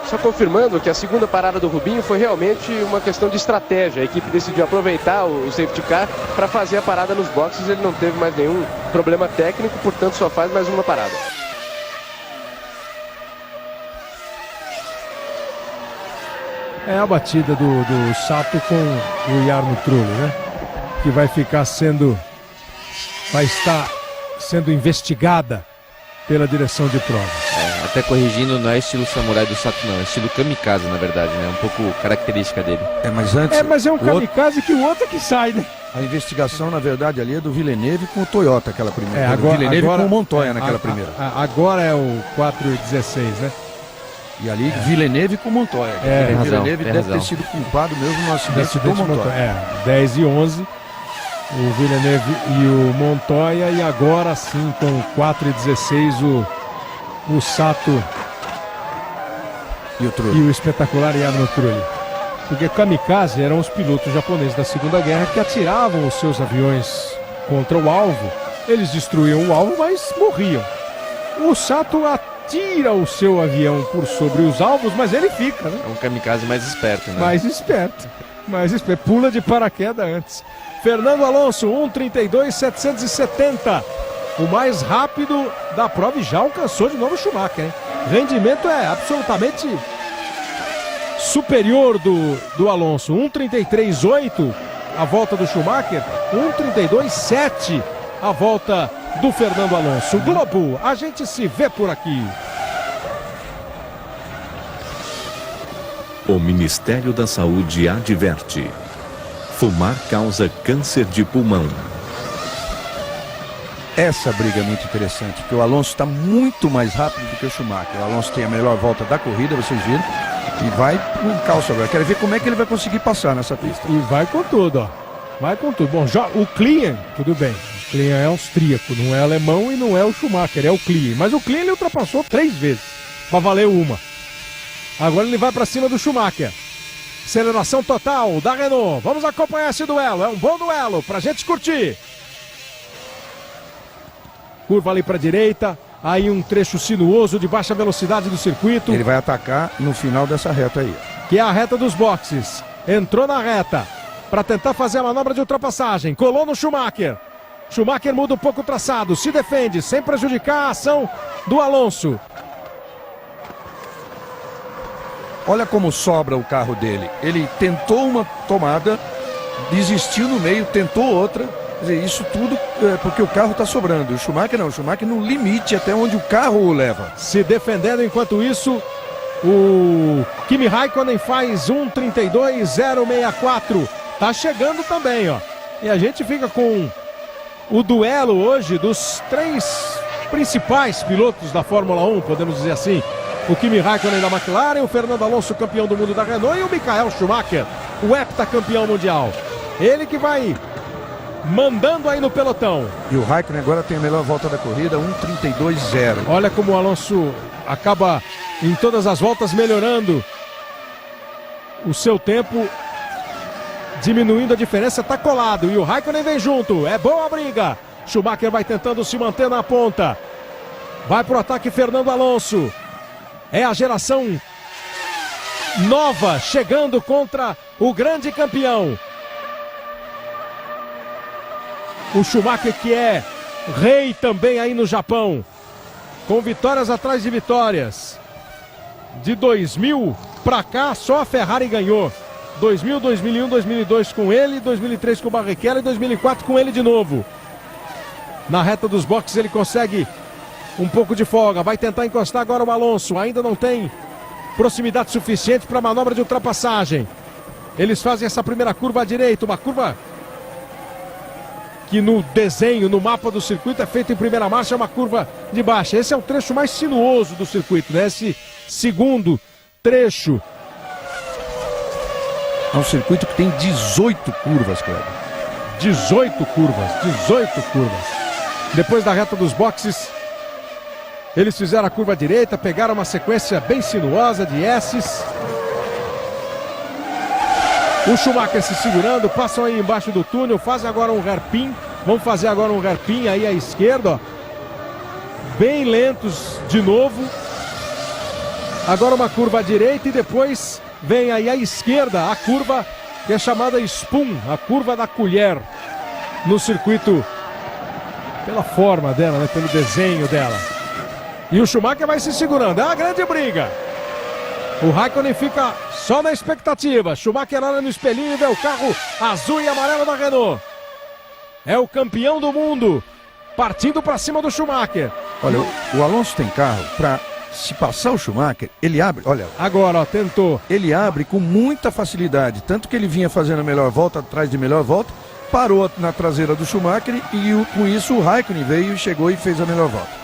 Só confirmando que a segunda parada do Rubinho foi realmente uma questão de estratégia. A equipe decidiu aproveitar o safety car para fazer a parada nos boxes. Ele não teve mais nenhum problema técnico, portanto só faz mais uma parada. É a batida do Sato com o Jarno Trulli, né? Que vai estar sendo investigada pela direção de prova. A Até corrigindo, não é estilo samurai do Sato não, é estilo kamikaze na verdade, né? Um pouco característica dele. Mas antes... Mas é um o outro- kamikaze que o outro é que sai, né? A investigação, na verdade, ali é do Villeneuve com o Toyota, aquela primeira. Agora, o Villeneuve agora- com o Montoya naquela primeira. Agora é o 4,16, né? E ali, Villeneuve com o Montoya. tem o razão, Villeneuve tem deve razão. ter sido culpado mesmo no acidente do Acidente Montoya. 10 e 11. O Villeneuve e o Montoya. E agora sim, com 4,16, o Sato E o e Trulli. o espetacular Jarno Trulli. Porque kamikaze eram os pilotos japoneses da Segunda Guerra que atiravam os seus aviões contra o alvo. Eles destruíam o alvo, mas morriam. O Sato atira o seu avião por sobre os alvos, mas ele fica, né? É um kamikaze mais esperto, né? Mais esperto. Mais esperto. Pula de paraquedas antes. Fernando Alonso, 1:32.770. O mais rápido da prova e já alcançou de novo o Schumacher, hein? Rendimento é absolutamente superior do Alonso. 1:33.8 a volta do Schumacher. 1:32.7 a volta do Fernando Alonso. Globo, a gente se vê por aqui. O Ministério da Saúde adverte: fumar causa câncer de pulmão. Essa briga é muito interessante, porque o Alonso está muito mais rápido do que o Schumacher. O Alonso tem a melhor volta da corrida, vocês viram, e vai com calço agora. Quero ver como é que ele vai conseguir passar nessa pista. E vai com tudo, ó. Vai com tudo. Bom, já o Klien, tudo bem. O Klien é austríaco, não é alemão e não é o Schumacher, é o Klien. Mas o Klien ele ultrapassou 3 vezes, pra valer uma. Agora ele vai pra cima do Schumacher. Aceleração total da Renault. Vamos acompanhar esse duelo. É um bom duelo pra gente curtir. Curva ali pra direita. Aí um trecho sinuoso de baixa velocidade do circuito. Ele vai atacar no final dessa reta aí. Que é a reta dos boxes. Entrou na reta para tentar fazer a manobra de ultrapassagem. Colou no Schumacher. Schumacher muda um pouco o traçado, se defende, sem prejudicar a ação do Alonso. Olha como sobra o carro dele. Ele tentou uma tomada, desistiu no meio, tentou outra. Quer dizer, isso tudo é porque o carro está sobrando. O Schumacher não, o Schumacher no limite até onde o carro o leva. Se defendendo enquanto isso, o Kimi Raikkonen faz 1:32.064. Tá chegando também, ó. E a gente fica com o duelo hoje dos 3 principais pilotos da Fórmula 1, podemos dizer assim. O Kimi Raikkonen da McLaren, o Fernando Alonso, campeão do mundo da Renault, e o Michael Schumacher, o heptacampeão mundial. Ele que vai mandando aí no pelotão. E o Raikkonen agora tem a melhor volta da corrida, 1:32.0. Olha como o Alonso acaba em todas as voltas melhorando o seu tempo, diminuindo a diferença, tá colado. E o Raikkonen vem junto, é boa a briga. Schumacher vai tentando se manter na ponta. Vai pro ataque Fernando Alonso. É a geração nova chegando contra o grande campeão. O Schumacher que é rei também aí no Japão. Com vitórias atrás de vitórias. De 2000 pra cá, só a Ferrari ganhou. 2000, 2001, 2002 com ele, 2003 com o Barrichello e 2004 com ele de novo. Na reta dos boxes ele consegue um pouco de folga, vai tentar encostar agora o Alonso, ainda não tem proximidade suficiente para a manobra de ultrapassagem. Eles fazem essa primeira curva à direita, uma curva que no desenho, no mapa do circuito é feita em primeira marcha, é uma curva de baixa. Esse é o trecho mais sinuoso do circuito, né? Esse segundo trecho. É um circuito que tem 18 curvas, Cleber. 18 curvas. Depois da reta dos boxes, eles fizeram a curva à direita, pegaram uma sequência bem sinuosa de S's. O Schumacher se segurando, passam aí embaixo do túnel, fazem agora um hairpin. Vamos fazer agora um hairpin aí à esquerda, ó. Bem lentos de novo. Agora uma curva à direita e depois vem aí à esquerda a curva que é chamada Spoon, a curva da colher no circuito, pela forma dela, né, pelo desenho dela. E o Schumacher vai se segurando, é uma grande briga. O Raikkonen fica só na expectativa. Schumacher olha no espelhinho e vê o carro azul e amarelo da Renault. É o campeão do mundo, partindo para cima do Schumacher. Olha, o Alonso tem carro para se passar o Schumacher, ele abre, olha... Agora, ó, tentou. Ele abre com muita facilidade, tanto que ele vinha fazendo a melhor volta, atrás de melhor volta, parou na traseira do Schumacher e com isso o Raikkonen veio, chegou e fez a melhor volta.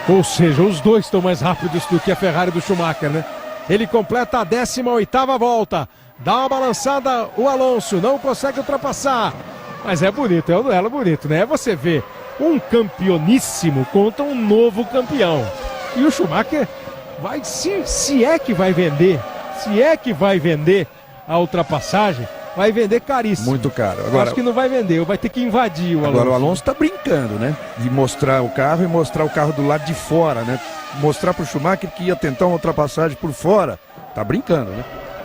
Ou seja, os dois estão mais rápidos do que a Ferrari do Schumacher, né? Ele completa a 18ª volta. Dá uma balançada o Alonso, não consegue ultrapassar. Mas é bonito, é um duelo bonito, né? Você vê um campeoníssimo contra um novo campeão. E o Schumacher vai, se é que vai vender a ultrapassagem, vai vender caríssimo. Muito caro. Agora, acho que não vai vender, vai ter que invadir o Alonso. Agora o Alonso está brincando, né? De mostrar o carro e mostrar o carro do lado de fora, né? Mostrar para o Schumacher que ia tentar uma ultrapassagem por fora. Tá brincando, né?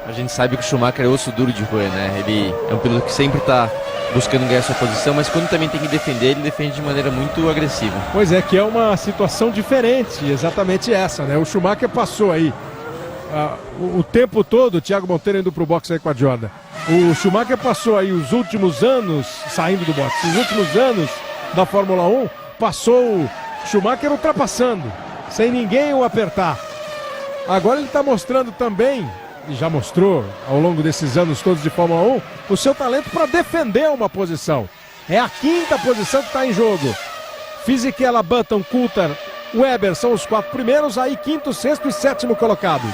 A gente sabe que o Schumacher é osso duro de roer, né? Ele é um piloto que sempre está buscando ganhar sua posição, mas quando também tem que defender, ele defende de maneira muito agressiva. Pois é, que é uma situação diferente, exatamente essa, né? O Schumacher passou aí o tempo todo, o Thiago Monteiro indo pro boxe aí com a Jordan. O Schumacher passou aí os últimos anos, saindo do boxe, os últimos anos da Fórmula 1, passou o Schumacher ultrapassando, sem ninguém o apertar. Agora ele está mostrando também, e já mostrou ao longo desses anos todos de Fórmula 1, o seu talento para defender uma posição. É a 5ª posição que está em jogo. Fisichella, Button, Coulthard, Webber são os 4 primeiros, aí 5º, 6º e 7º colocados.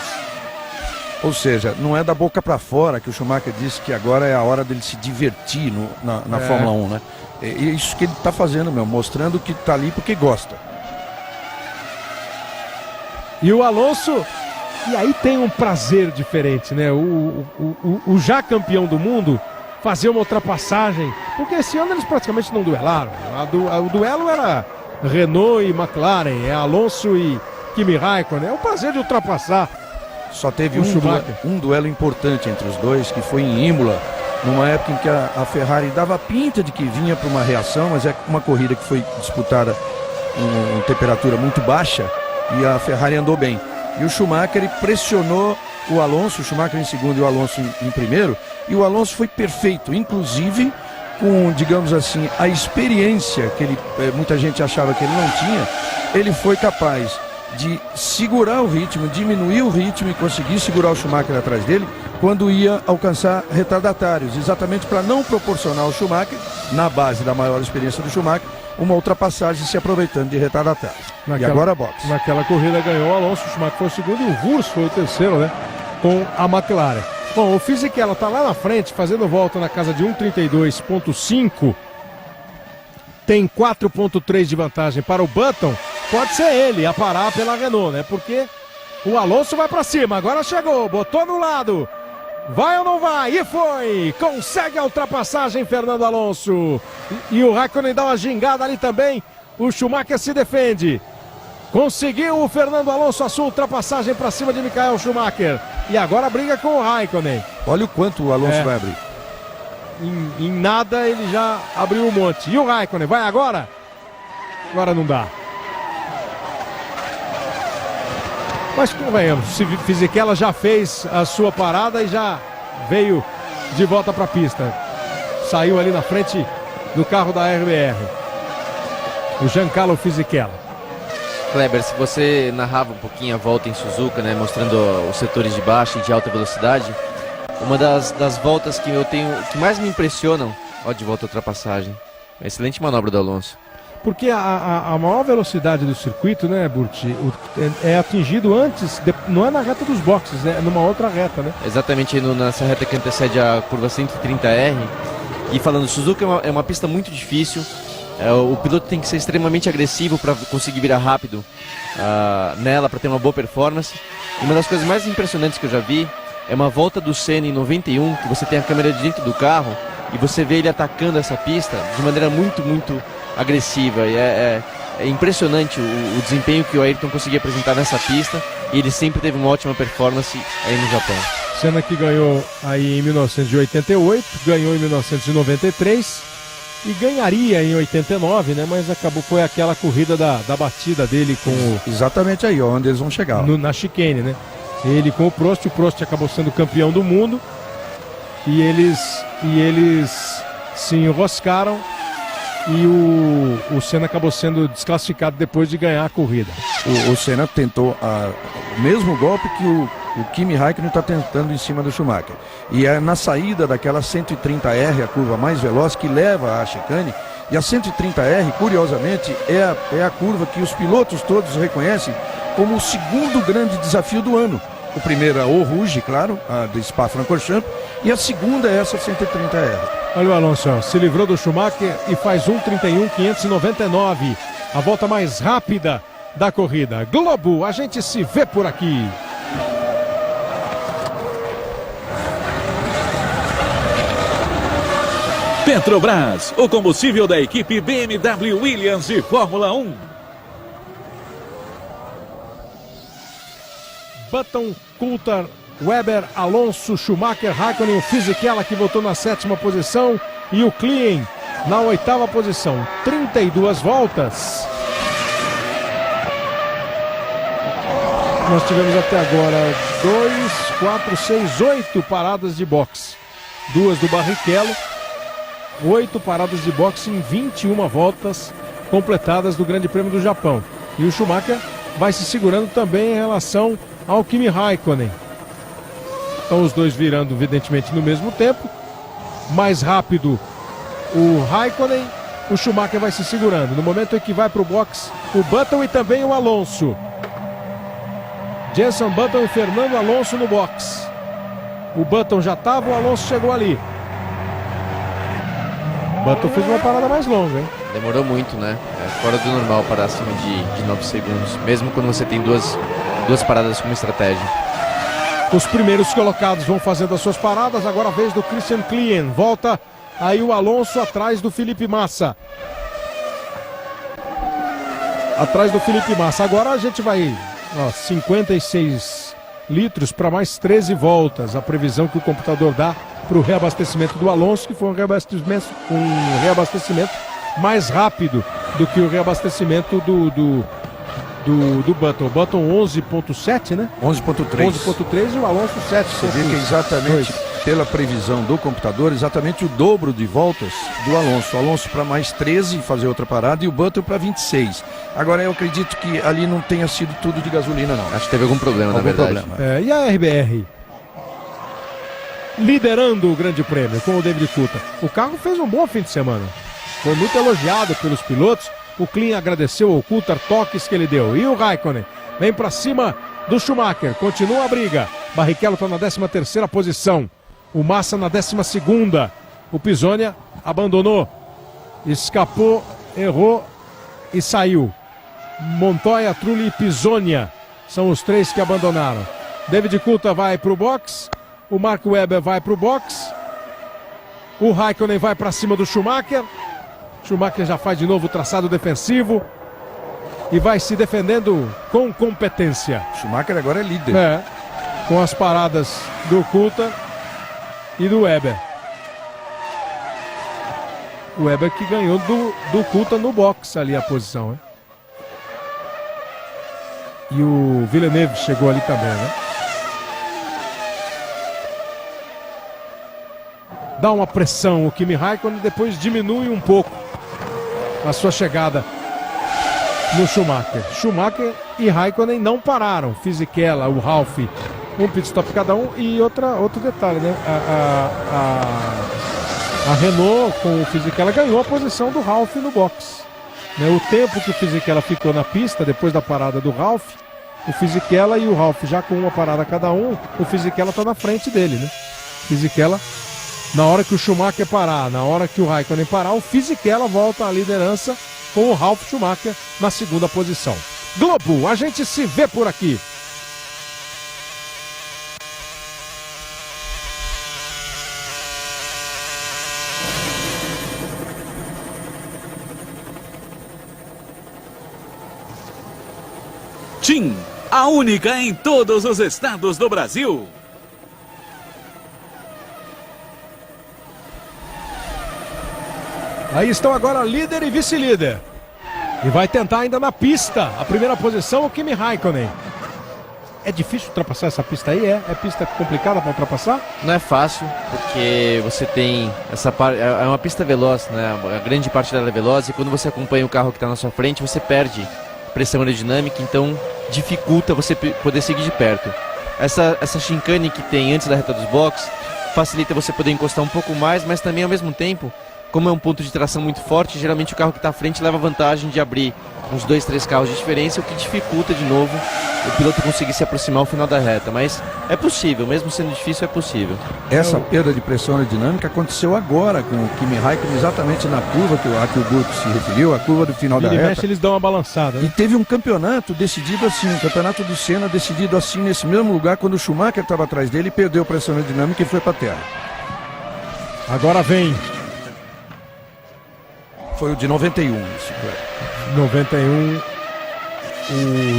Ou seja, não é da boca para fora que o Schumacher disse que agora é a hora dele se divertir na Fórmula 1, né? É isso que ele está fazendo, mostrando que está ali porque gosta. E o Alonso, e aí tem um prazer diferente, né? O já campeão do mundo fazer uma ultrapassagem, porque esse ano eles praticamente não duelaram. O duelo era Renault e McLaren, é Alonso e Kimi Raikkonen. É o prazer de ultrapassar. Só teve um duelo importante entre os dois, que foi em Imola, numa época em que a Ferrari dava pinta de que vinha para uma reação, mas é uma corrida que foi disputada em temperatura muito baixa e a Ferrari andou bem. E o Schumacher pressionou o Alonso, o Schumacher em segundo e o Alonso em primeiro, e o Alonso foi perfeito, inclusive com, digamos assim, a experiência que muita gente achava que ele não tinha, ele foi capaz de segurar o ritmo, diminuir o ritmo e conseguir segurar o Schumacher atrás dele quando ia alcançar retardatários, exatamente para não proporcionar ao Schumacher, na base da maior experiência do Schumacher, uma ultrapassagem se aproveitando de retardatários. E agora boxe. Naquela corrida ganhou o Alonso, o Schumacher foi o segundo e o Wurz foi o terceiro, né? Com a McLaren. Bom, o Fisichella tá lá na frente, fazendo volta na casa de 1:32.5. Tem 4.3 de vantagem para o Button. Pode ser ele a parar pela Renault, né? Porque o Alonso vai para cima, agora chegou, botou no lado. Vai ou não vai? E foi! Consegue a ultrapassagem, Fernando Alonso. E o Raikkonen dá uma gingada ali também. O Schumacher se defende. Conseguiu o Fernando Alonso a sua ultrapassagem para cima de Michael Schumacher. E agora briga com o Raikkonen. Olha o quanto o Alonso vai abrir. Em nada ele já abriu um monte. E o Raikkonen vai agora? Agora não dá. Mas convenhamos, Fisichella já fez a sua parada e já veio de volta para a pista. Saiu ali na frente do carro da RBR. O Giancarlo Fisichella. Kleber, se você narrava um pouquinho a volta em Suzuka, né, mostrando os setores de baixa e de alta velocidade, uma das voltas que mais me impressionam, ó, de volta à ultrapassagem, excelente manobra do Alonso. Porque a maior velocidade do circuito, né, Burti, é atingido antes, não é na reta dos boxes, é numa outra reta, né? Exatamente, nessa reta que antecede a curva 130R. E falando, Suzuka é uma pista muito difícil, o piloto tem que ser extremamente agressivo para conseguir virar rápido nela, para ter uma boa performance. E uma das coisas mais impressionantes que eu já vi é uma volta do Senna em 91, que você tem a câmera de dentro do carro e você vê ele atacando essa pista de maneira muito, muito agressiva. E é impressionante o desempenho que o Ayrton conseguia apresentar nessa pista, e ele sempre teve uma ótima performance aí no Japão. Senna que ganhou aí em 1988, ganhou em 1993 e ganharia em 89, né? Mas foi aquela corrida da batida dele com o... Exatamente aí, onde eles vão chegar. Na chicane, né? Ele com o Prost acabou sendo campeão do mundo e eles se enroscaram e o Senna acabou sendo desclassificado depois de ganhar a corrida. O Senna tentou o mesmo golpe que o Kimi Raikkonen está tentando em cima do Schumacher. E é na saída daquela 130R, a curva mais veloz, que leva à chicane. E a 130R, curiosamente, é a curva que os pilotos todos reconhecem como o segundo grande desafio do ano. O primeiro é o Rouge, claro, a do Spa-Francorchamps, e a segunda é essa 130R. Olha o Alonso, ó, se livrou do Schumacher e faz 1:31.599, a volta mais rápida da corrida. Globo, a gente se vê por aqui. Petrobras, o combustível da equipe BMW Williams de Fórmula 1. Button, Coulthard, Weber, Alonso, Schumacher, Raikkonen, o Fisichella que voltou na 7ª posição e o Klein na 8ª posição. 32 voltas. Nós tivemos até agora 2, 4, 6, 8 paradas de boxe. 2 do Barrichello, 8 paradas de boxe em 21 voltas completadas do Grande Prêmio do Japão. E o Schumacher vai se segurando também em relação ao Kimi Raikkonen. Estão os dois virando, evidentemente, no mesmo tempo. Mais rápido o Raikkonen, o Schumacher vai se segurando. No momento em que vai para o box, o Button e também o Alonso. Jenson Button e Fernando Alonso no box. O Button já estava, o Alonso chegou ali. O Button fez uma parada mais longa, hein? Demorou muito, né? É fora do normal parar acima de 9 segundos. Mesmo quando você tem duas paradas como estratégia. Os primeiros colocados vão fazendo as suas paradas. Agora a vez do Christian Klein. Volta aí o Alonso atrás do Felipe Massa. Atrás do Felipe Massa. Agora a gente vai... 56 litros para mais 13 voltas. A previsão que o computador dá para o reabastecimento do Alonso, que foi um reabastecimento mais rápido do que o reabastecimento do Button. O Button 11.7, né? 11.3. 11.3 e o Alonso 7. Você vê que é exatamente, pela previsão do computador, exatamente o dobro de voltas do Alonso. O Alonso para mais 13, fazer outra parada, e o Button para 26. Agora eu acredito que ali não tenha sido tudo de gasolina, não. Acho que teve algum problema, na verdade. E a RBR? Liderando o Grande Prêmio com o David Coulthard. O carro fez um bom fim de semana. Foi muito elogiado pelos pilotos. O Klein agradeceu ao Coulthard toques que ele deu. E o Raikkonen vem para cima do Schumacher. Continua a briga. Barrichello está na 13ª posição. O Massa na 12ª. O Pisonia abandonou. Escapou, errou e saiu. Montoya, Trulli e Pisonia são os 3 que abandonaram. David Coulthard vai para o box. O Mark Webber vai para o box. O Raikkonen vai para cima do Schumacher. Schumacher já faz de novo o traçado defensivo e vai se defendendo com competência. Schumacher agora é líder. Com as paradas do Coulthard e do Webber. O Webber que ganhou do Coulthard no box ali a posição, hein? E o Villeneuve chegou ali também, né? Dá uma pressão o Kimi Raikkonen, depois diminui um pouco a sua chegada no Schumacher. Schumacher e Raikkonen não pararam. Fisichella, o Ralf, um pit stop cada um. E outro detalhe, né? A Renault com o Fisichella ganhou a posição do Ralf no box. O tempo que o Fisichella ficou na pista depois da parada do Ralf, o Fisichella e o Ralf já com uma parada cada um, o Fisichella está na frente dele, né? Fisichella, na hora que o Schumacher parar, na hora que o Raikkonen parar, o Fisichella volta à liderança com o Ralf Schumacher na 2ª posição. Globo, a gente se vê por aqui. TIM, a única em todos os estados do Brasil. Aí estão agora líder e vice-líder. E vai tentar ainda na pista. A primeira posição, o Kimi Raikkonen. É difícil ultrapassar essa pista aí? É pista complicada para ultrapassar? Não é fácil, porque você tem é uma pista veloz, né? A grande parte dela é veloz e quando você acompanha o carro que está na sua frente, você perde pressão aerodinâmica, então dificulta você poder seguir de perto. Essa chicane que tem antes da reta dos boxes facilita você poder encostar um pouco mais, mas também ao mesmo tempo, como é um ponto de tração muito forte, geralmente o carro que está à frente leva vantagem de abrir uns 2, 3 carros de diferença, o que dificulta de novo o piloto conseguir se aproximar ao final da reta. Mas é possível, mesmo sendo difícil, é possível. Essa perda de pressão aerodinâmica aconteceu agora com o Kimi Raikkonen, exatamente na curva a que o Guto se referiu, a curva do final da reta. Mexe, eles dão uma balançada, né? E teve um campeonato decidido assim, um campeonato do Senna decidido assim, nesse mesmo lugar, quando o Schumacher estava atrás dele, perdeu pressão aerodinâmica e foi para a terra. Agora vem Foi o de 91, isso, 91,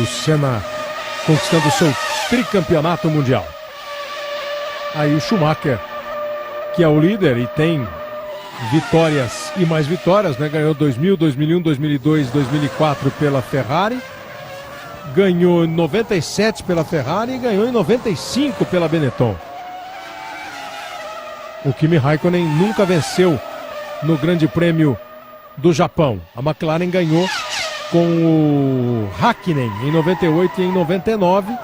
o Senna conquistando o seu tricampeonato mundial. Aí o Schumacher, que é o líder e tem vitórias e mais vitórias, né? Ganhou 2000, 2001, 2002, 2004 pela Ferrari, ganhou em 97 pela Ferrari e ganhou em 95 pela Benetton. O Kimi Raikkonen nunca venceu no Grande Prêmio do Japão. A McLaren ganhou com o Hakkinen em 98 e em 99.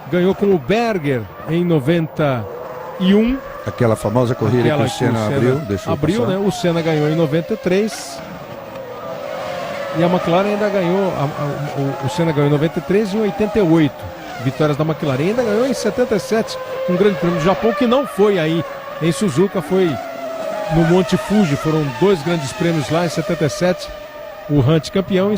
Ganhou com o Berger em 91. Aquela famosa corrida que o Senna abriu, né? O Senna ganhou em 93. E a McLaren ainda ganhou. O Senna ganhou em 93 e em 88. Vitórias da McLaren. Ainda ganhou em 77 um Grande Prêmio do Japão, que não foi aí em Suzuka, foi no Monte Fuji. Foram 2 grandes prêmios lá em 77. O Hunt campeão, em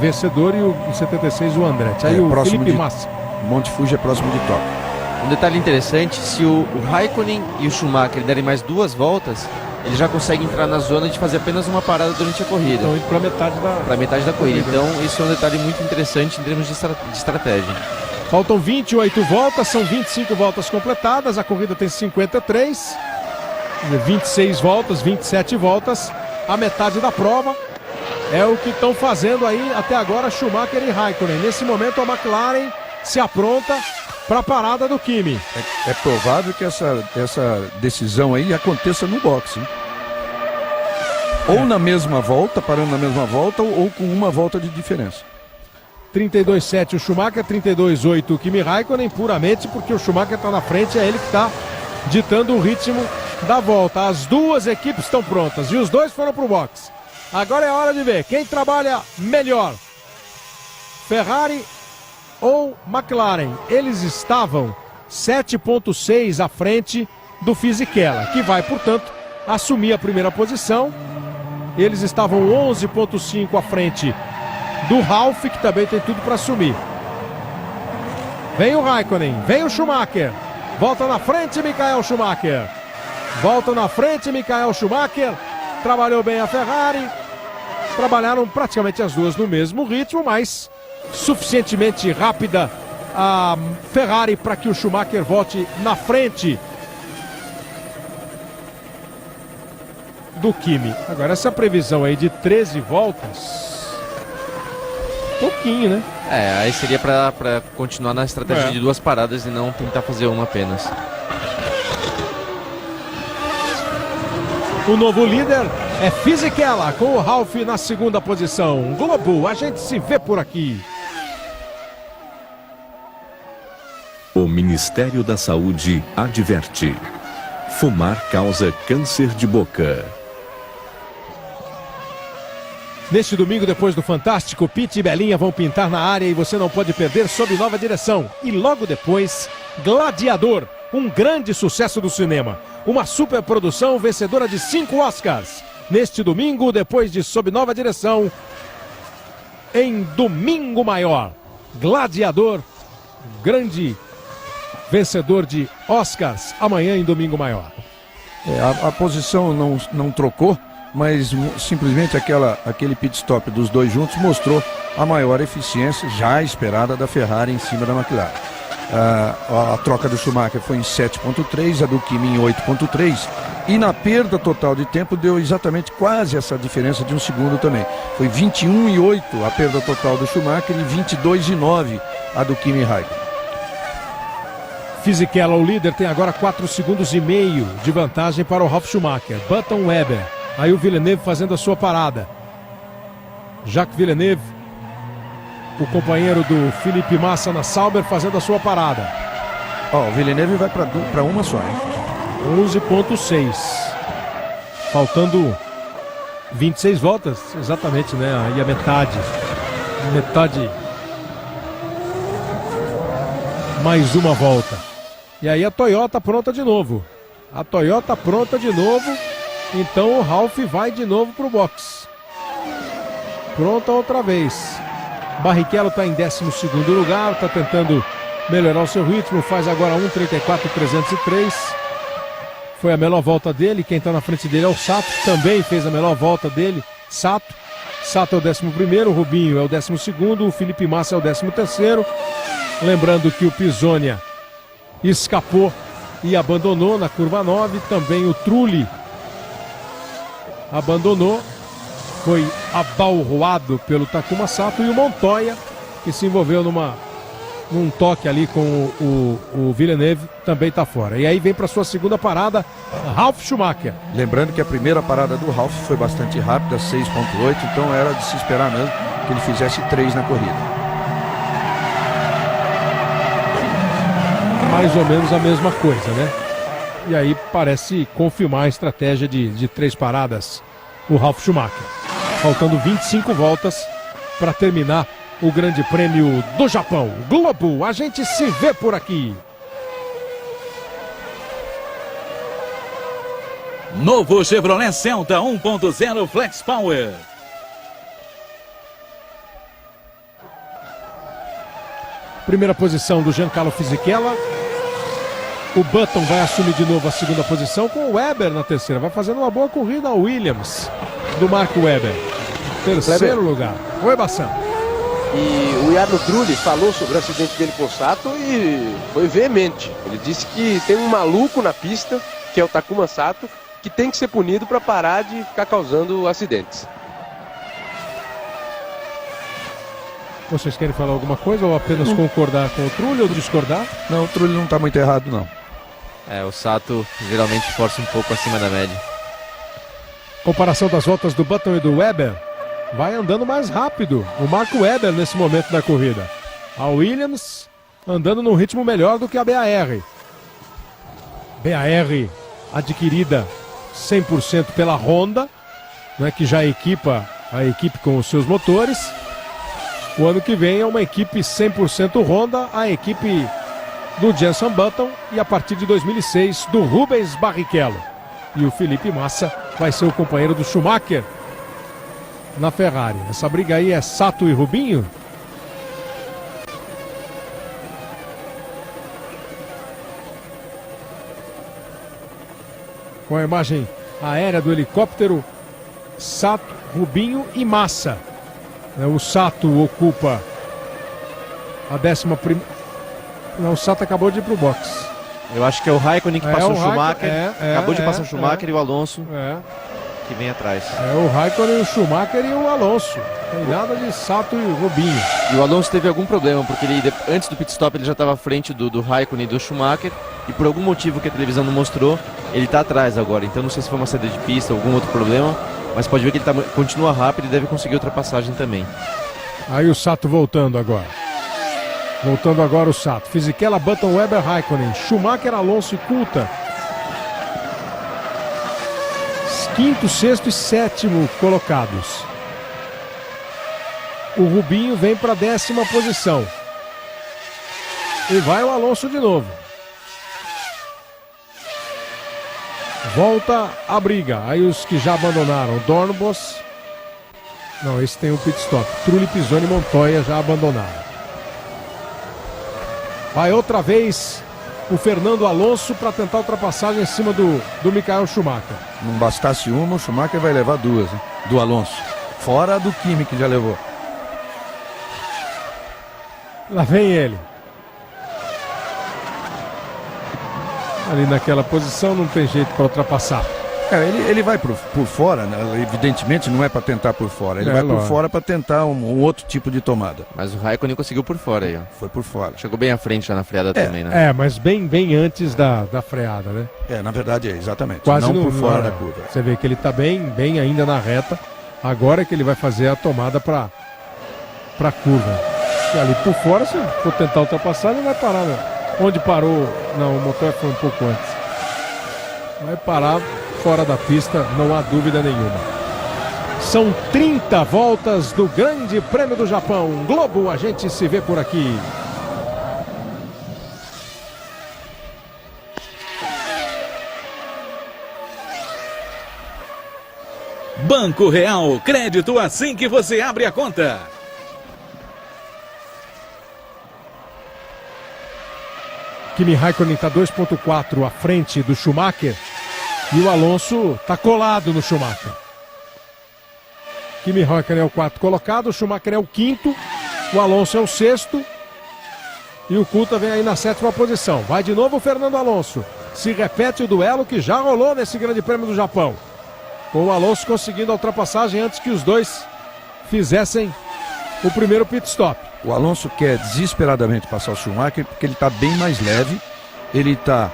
vencedor, e em 76 o Andretti. Aí o Felipe Massa. Monte Fuji é próximo de Tóquio. Um detalhe interessante, se o Raikkonen e o Schumacher derem mais 2 voltas, ele já consegue entrar na zona de fazer apenas uma parada durante a corrida. Então, para metade da corrida. Então, isso é um detalhe muito interessante em termos de estratégia. Faltam 28 voltas, são 25 voltas completadas, a corrida tem 53, 26 voltas, 27 voltas, a metade da prova. É o que estão fazendo aí até agora Schumacher e Raikkonen. Nesse momento a McLaren se apronta para a parada do Kimi. É provável que essa decisão aí aconteça no boxe, hein? Ou na mesma volta, parando na mesma volta, ou com uma volta de diferença. 32,7 o Schumacher, 32,8 o Kimi Raikkonen, puramente porque o Schumacher está na frente, é ele que está ditando o ritmo da volta. As duas equipes estão prontas e os dois foram para o boxe. Agora é a hora de ver quem trabalha melhor, Ferrari ou McLaren. Eles estavam 7,6 à frente do Fisichella, que vai, portanto, assumir a primeira posição. Eles estavam 11,5 à frente do Ralf, que também tem tudo para assumir. Vem o Raikkonen, vem o Schumacher. Volta na frente, Michael Schumacher. Volta na frente, Michael Schumacher. Trabalhou bem a Ferrari. Trabalharam praticamente as duas no mesmo ritmo, mas suficientemente rápida a Ferrari para que o Schumacher volte na frente do Kimi. Agora essa previsão aí de 13 voltas, pouquinho, né? Aí seria para continuar na estratégia de 2 paradas e não tentar fazer uma apenas. O novo líder é Fisichella, com o Ralf na segunda posição. Globo, a gente se vê por aqui. O Ministério da Saúde adverte: fumar causa câncer de boca. Neste domingo, depois do Fantástico, Pete e Belinha vão pintar na área e você não pode perder Sob Nova Direção. E logo depois, Gladiador, um grande sucesso do cinema. Uma superprodução vencedora de 5 Oscars. Neste domingo, depois de Sob Nova Direção, em Domingo Maior. Gladiador, grande vencedor de Oscars, amanhã em Domingo Maior. A posição não trocou, mas simplesmente aquele pit stop dos dois juntos mostrou a maior eficiência já esperada da Ferrari em cima da McLaren. A troca do Schumacher foi em 7,3, a do Kimi em 8,3, e na perda total de tempo deu exatamente quase essa diferença de 1 segundo também. Foi 21,8 a perda total do Schumacher e 22,9 a do Kimi Raikkonen. Fisichella, o líder, tem agora 4,5 segundos de vantagem para o Ralf Schumacher. Button, Weber. Aí o Villeneuve fazendo a sua parada. Jacques Villeneuve, o companheiro do Felipe Massa na Sauber, fazendo a sua parada. Ó, o Villeneuve vai para uma só, hein? 11,6. Faltando 26 voltas, exatamente, né? Aí a metade. Mais uma volta. E aí a Toyota pronta de novo. Então o Ralf vai de novo pro box. Pronta outra vez. Barrichello está em 12º lugar, está tentando melhorar o seu ritmo, faz agora 1:34.303. Foi a melhor volta dele. Quem está na frente dele é o Sato, que também fez a melhor volta dele. Sato é o 11º, o Rubinho é o 12º, o Felipe Massa é o 13º. Lembrando que o Pisonia escapou e abandonou na curva 9. Também o Trulli abandonou. Foi abalroado pelo Takuma Sato. E o Montoya, que se envolveu num toque ali com o Villeneuve, também está fora. E aí vem para sua segunda parada, Ralf Schumacher. Lembrando que a primeira parada do Ralf foi bastante rápida, 6,8. Então era de se esperar mesmo que ele fizesse 3 na corrida. Mais ou menos a mesma coisa, né? E aí parece confirmar a estratégia de 3 paradas o Ralf Schumacher. Faltando 25 voltas para terminar o Grande Prêmio do Japão. Globo, a gente se vê por aqui. Novo Chevrolet Celta 1.0 Flex Power. Primeira posição do Giancarlo Fisichella. O Button vai assumir de novo a segunda posição com o Weber na terceira. Vai fazendo uma boa corrida a Williams do Marco Weber. Terceiro lugar. Oi, Bassan. E o Jarno Trulli falou sobre o acidente dele com o Sato e foi veemente. Ele disse que tem um maluco na pista, que é o Takuma Sato, que tem que ser punido para parar de ficar causando acidentes. Vocês querem falar alguma coisa ou apenas concordar com o Trulli ou discordar? Não, o Trulli não está muito errado, não. O Sato geralmente força um pouco acima da média. Comparação das voltas do Button e do Weber. Vai andando mais rápido o Marco Weber nesse momento da corrida. A Williams andando num ritmo melhor do que a BAR. BAR adquirida 100% pela Honda, né, que já equipa a equipe com os seus motores. O ano que vem é uma equipe 100% Honda, a equipe do Jenson Button, e a partir de 2006 do Rubens Barrichello. E o Felipe Massa vai ser o companheiro do Schumacher na Ferrari. Essa briga aí é Sato e Rubinho. Com a imagem aérea do helicóptero, Sato, Rubinho e Massa. O Sato ocupa a 11ª. Não, o Sato acabou de ir pro box. Eu acho que é o Raikkonen que passou o Schumacher. Acabou de passar o Schumacher e o Alonso que vem atrás. É o Raikkonen, o Schumacher e o Alonso. Não tem nada de Sato e Rubinho. E o Alonso teve algum problema, porque ele, antes do pit stop ele já estava à frente do Raikkonen e do Schumacher. E por algum motivo que a televisão não mostrou, ele está atrás agora. Então não sei se foi uma saída de pista ou algum outro problema. Mas pode ver que ele continua rápido e deve conseguir ultrapassagem também. Aí o Sato voltando agora. Voltando agora o Sato. Fisichella, Button, Weber, Raikkonen. Schumacher, Alonso e Coulthard. 5º, 6º e 7º colocados. O Rubinho vem para a 10ª posição. E vai o Alonso de novo. Volta a briga. Aí os que já abandonaram. Dornbos. Não, esse tem um pit stop. Trulli, Pisoni e Montoya já abandonaram. Vai outra vez o Fernando Alonso para tentar ultrapassagem em cima do Michael Schumacher. Não bastasse uma, o Schumacher vai levar 2, hein? Do Alonso. Fora do Kimi que já levou. Lá vem ele. Ali naquela posição não tem jeito para ultrapassar. Ele vai por fora, né? Evidentemente não é para tentar por fora, ele vai por fora para tentar um outro tipo de tomada. Mas o Raikkonen conseguiu por fora aí, ó. Foi por fora. Chegou bem à frente já na freada também, né? Mas bem antes da freada, né? Na verdade exatamente. Quase não por fora da curva. Você vê que ele tá bem ainda na reta. Agora é que ele vai fazer a tomada para curva. E ali por fora, se for tentar ultrapassar, ele vai parar, né? Onde parou? Não, o motor foi um pouco antes. Vai parar fora da pista, não há dúvida nenhuma. São 30 voltas do Grande Prêmio do Japão. Globo, a gente se vê por aqui. Banco Real, crédito assim que você abre a conta. Kimi Raikkonen está 2,4 à frente do Schumacher e o Alonso está colado no Schumacher. Kimi Raikkonen é o 4º colocado, o Schumacher é o 5º, o Alonso é o 6º e o Kuta vem aí na 7ª posição. Vai de novo o Fernando Alonso. Se repete o duelo que já rolou nesse Grande Prêmio do Japão, com o Alonso conseguindo a ultrapassagem antes que os dois fizessem o primeiro pit stop. O Alonso quer desesperadamente passar o Schumacher porque ele está bem mais leve. Ele está,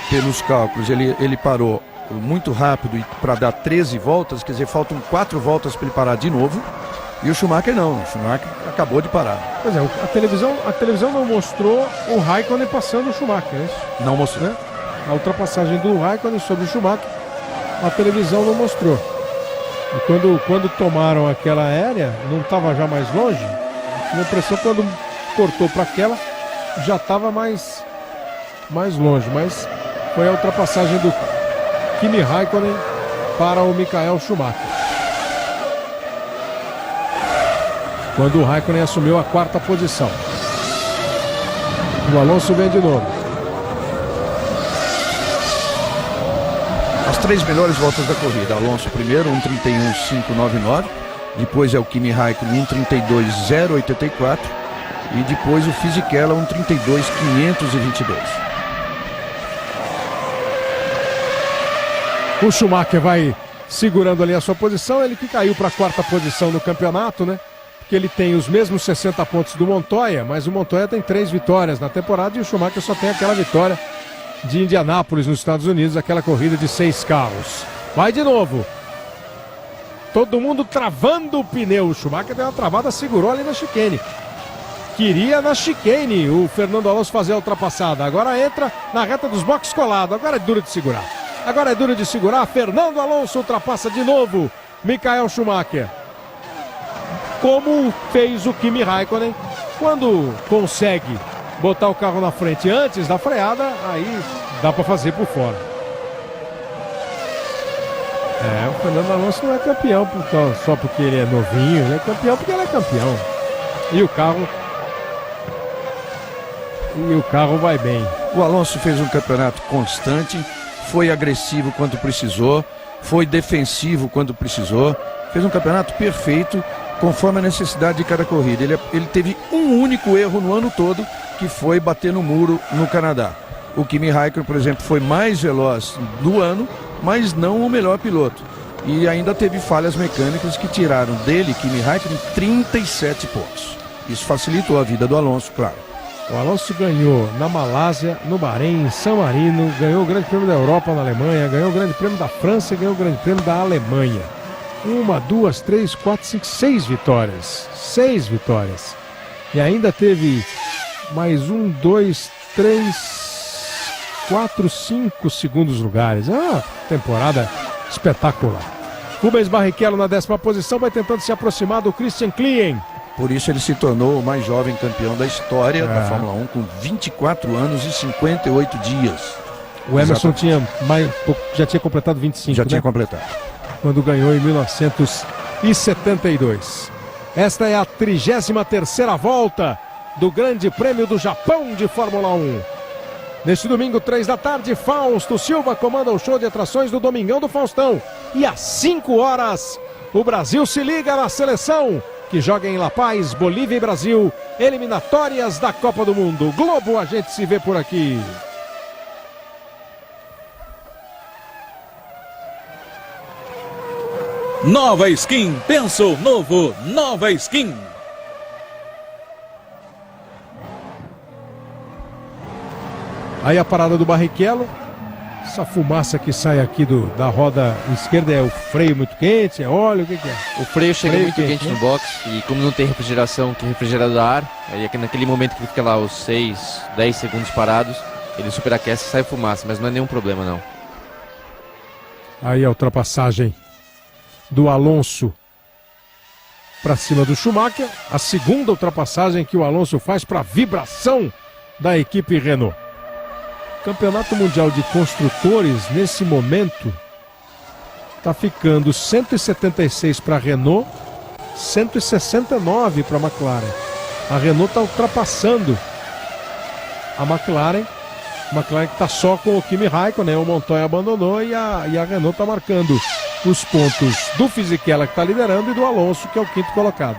pelos cálculos, ele parou muito rápido para dar 13 voltas, quer dizer, faltam 4 voltas para ele parar de novo. E o Schumacher não, o Schumacher acabou de parar. Pois é, a televisão não mostrou o Raikkonen passando o Schumacher, é isso? Não mostrou. Né? A ultrapassagem do Raikkonen sobre o Schumacher, a televisão não mostrou. E quando tomaram aquela aérea, não estava já mais longe? A impressão quando cortou para aquela, já estava mais longe. Mas foi a ultrapassagem do Kimi Raikkonen para o Michael Schumacher. Quando o Raikkonen assumiu a 4ª posição. O Alonso vem de novo. As 3 melhores voltas da corrida. Alonso primeiro, 1:31.599. Depois é o Kimi Raikkonen, 1:32.084. E depois o Fisichella, 1:32.522. O Schumacher vai segurando ali a sua posição. Ele que caiu para a 4ª posição no campeonato, né? Porque ele tem os mesmos 60 pontos do Montoya, mas o Montoya tem 3 vitórias na temporada e o Schumacher só tem aquela vitória de Indianápolis, nos Estados Unidos, aquela corrida de 6 carros. Vai de novo. Todo mundo travando o pneu. O Schumacher deu uma travada, segurou ali na chicane. Queria na chicane o Fernando Alonso fazer a ultrapassada. Agora entra na reta dos boxes colado. Agora é duro de segurar. Fernando Alonso ultrapassa de novo Michael Schumacher. Como fez o Kimi Raikkonen quando consegue botar o carro na frente antes da freada, aí dá para fazer por fora. O Fernando Alonso não é campeão só porque ele é novinho, ele é campeão porque ele é campeão. E o carro vai bem. O Alonso fez um campeonato constante, foi agressivo quando precisou, foi defensivo quando precisou, fez um campeonato perfeito conforme a necessidade de cada corrida. Ele teve um único erro no ano todo, que foi bater no muro no Canadá. O Kimi Raikkonen, por exemplo, foi mais veloz do ano, mas não o melhor piloto. E ainda teve falhas mecânicas que tiraram dele, Kimi Raikkonen, 37 pontos. Isso facilitou a vida do Alonso, claro. O Alonso ganhou na Malásia, no Bahrein, em San Marino, ganhou o Grande Prêmio da Europa na Alemanha, ganhou o Grande Prêmio da França e ganhou o Grande Prêmio da Alemanha. 1, 2, 3, 4, 5, 6 vitórias. 6 vitórias. E ainda teve mais 1, 2, 3, 4, 5 segundos lugares. É uma temporada espetacular. Rubens Barrichello na 10ª posição vai tentando se aproximar do Christian Klien. Por isso ele se tornou o mais jovem campeão da história da Fórmula 1, com 24 anos e 58 dias. O Emerson já tinha completado 25, Já tinha completado. Quando ganhou em 1972. Esta é a 33ª volta do Grande Prêmio do Japão de Fórmula 1. Neste domingo, 3 da tarde, Fausto Silva comanda o show de atrações do Domingão do Faustão. E às 5 horas, o Brasil se liga na seleção, que joga em La Paz, Bolívia e Brasil, eliminatórias da Copa do Mundo. Globo, a gente se vê por aqui. Nova Skin, pensou novo, Nova Skin. Aí a parada do Barrichello. Essa fumaça que sai aqui da roda esquerda é o freio muito quente, é óleo, o que é? O freio chega Freio muito quente, quente né? no box e como não tem refrigeração, que é refrigerado a ar, aí naquele momento que fica lá os 6, 10 segundos parados, ele superaquece e sai fumaça, mas não é nenhum problema não. Aí a ultrapassagem do Alonso para cima do Schumacher. A segunda ultrapassagem que o Alonso faz para vibração da equipe Renault. Campeonato Mundial de Construtores, nesse momento, está ficando 176 para a Renault, 169 para a McLaren. A Renault está ultrapassando a McLaren. A McLaren que está só com o Kimi Raikkonen, o Montoya abandonou e a Renault está marcando os pontos do Fisichella, que está liderando, e do Alonso, que é o quinto colocado.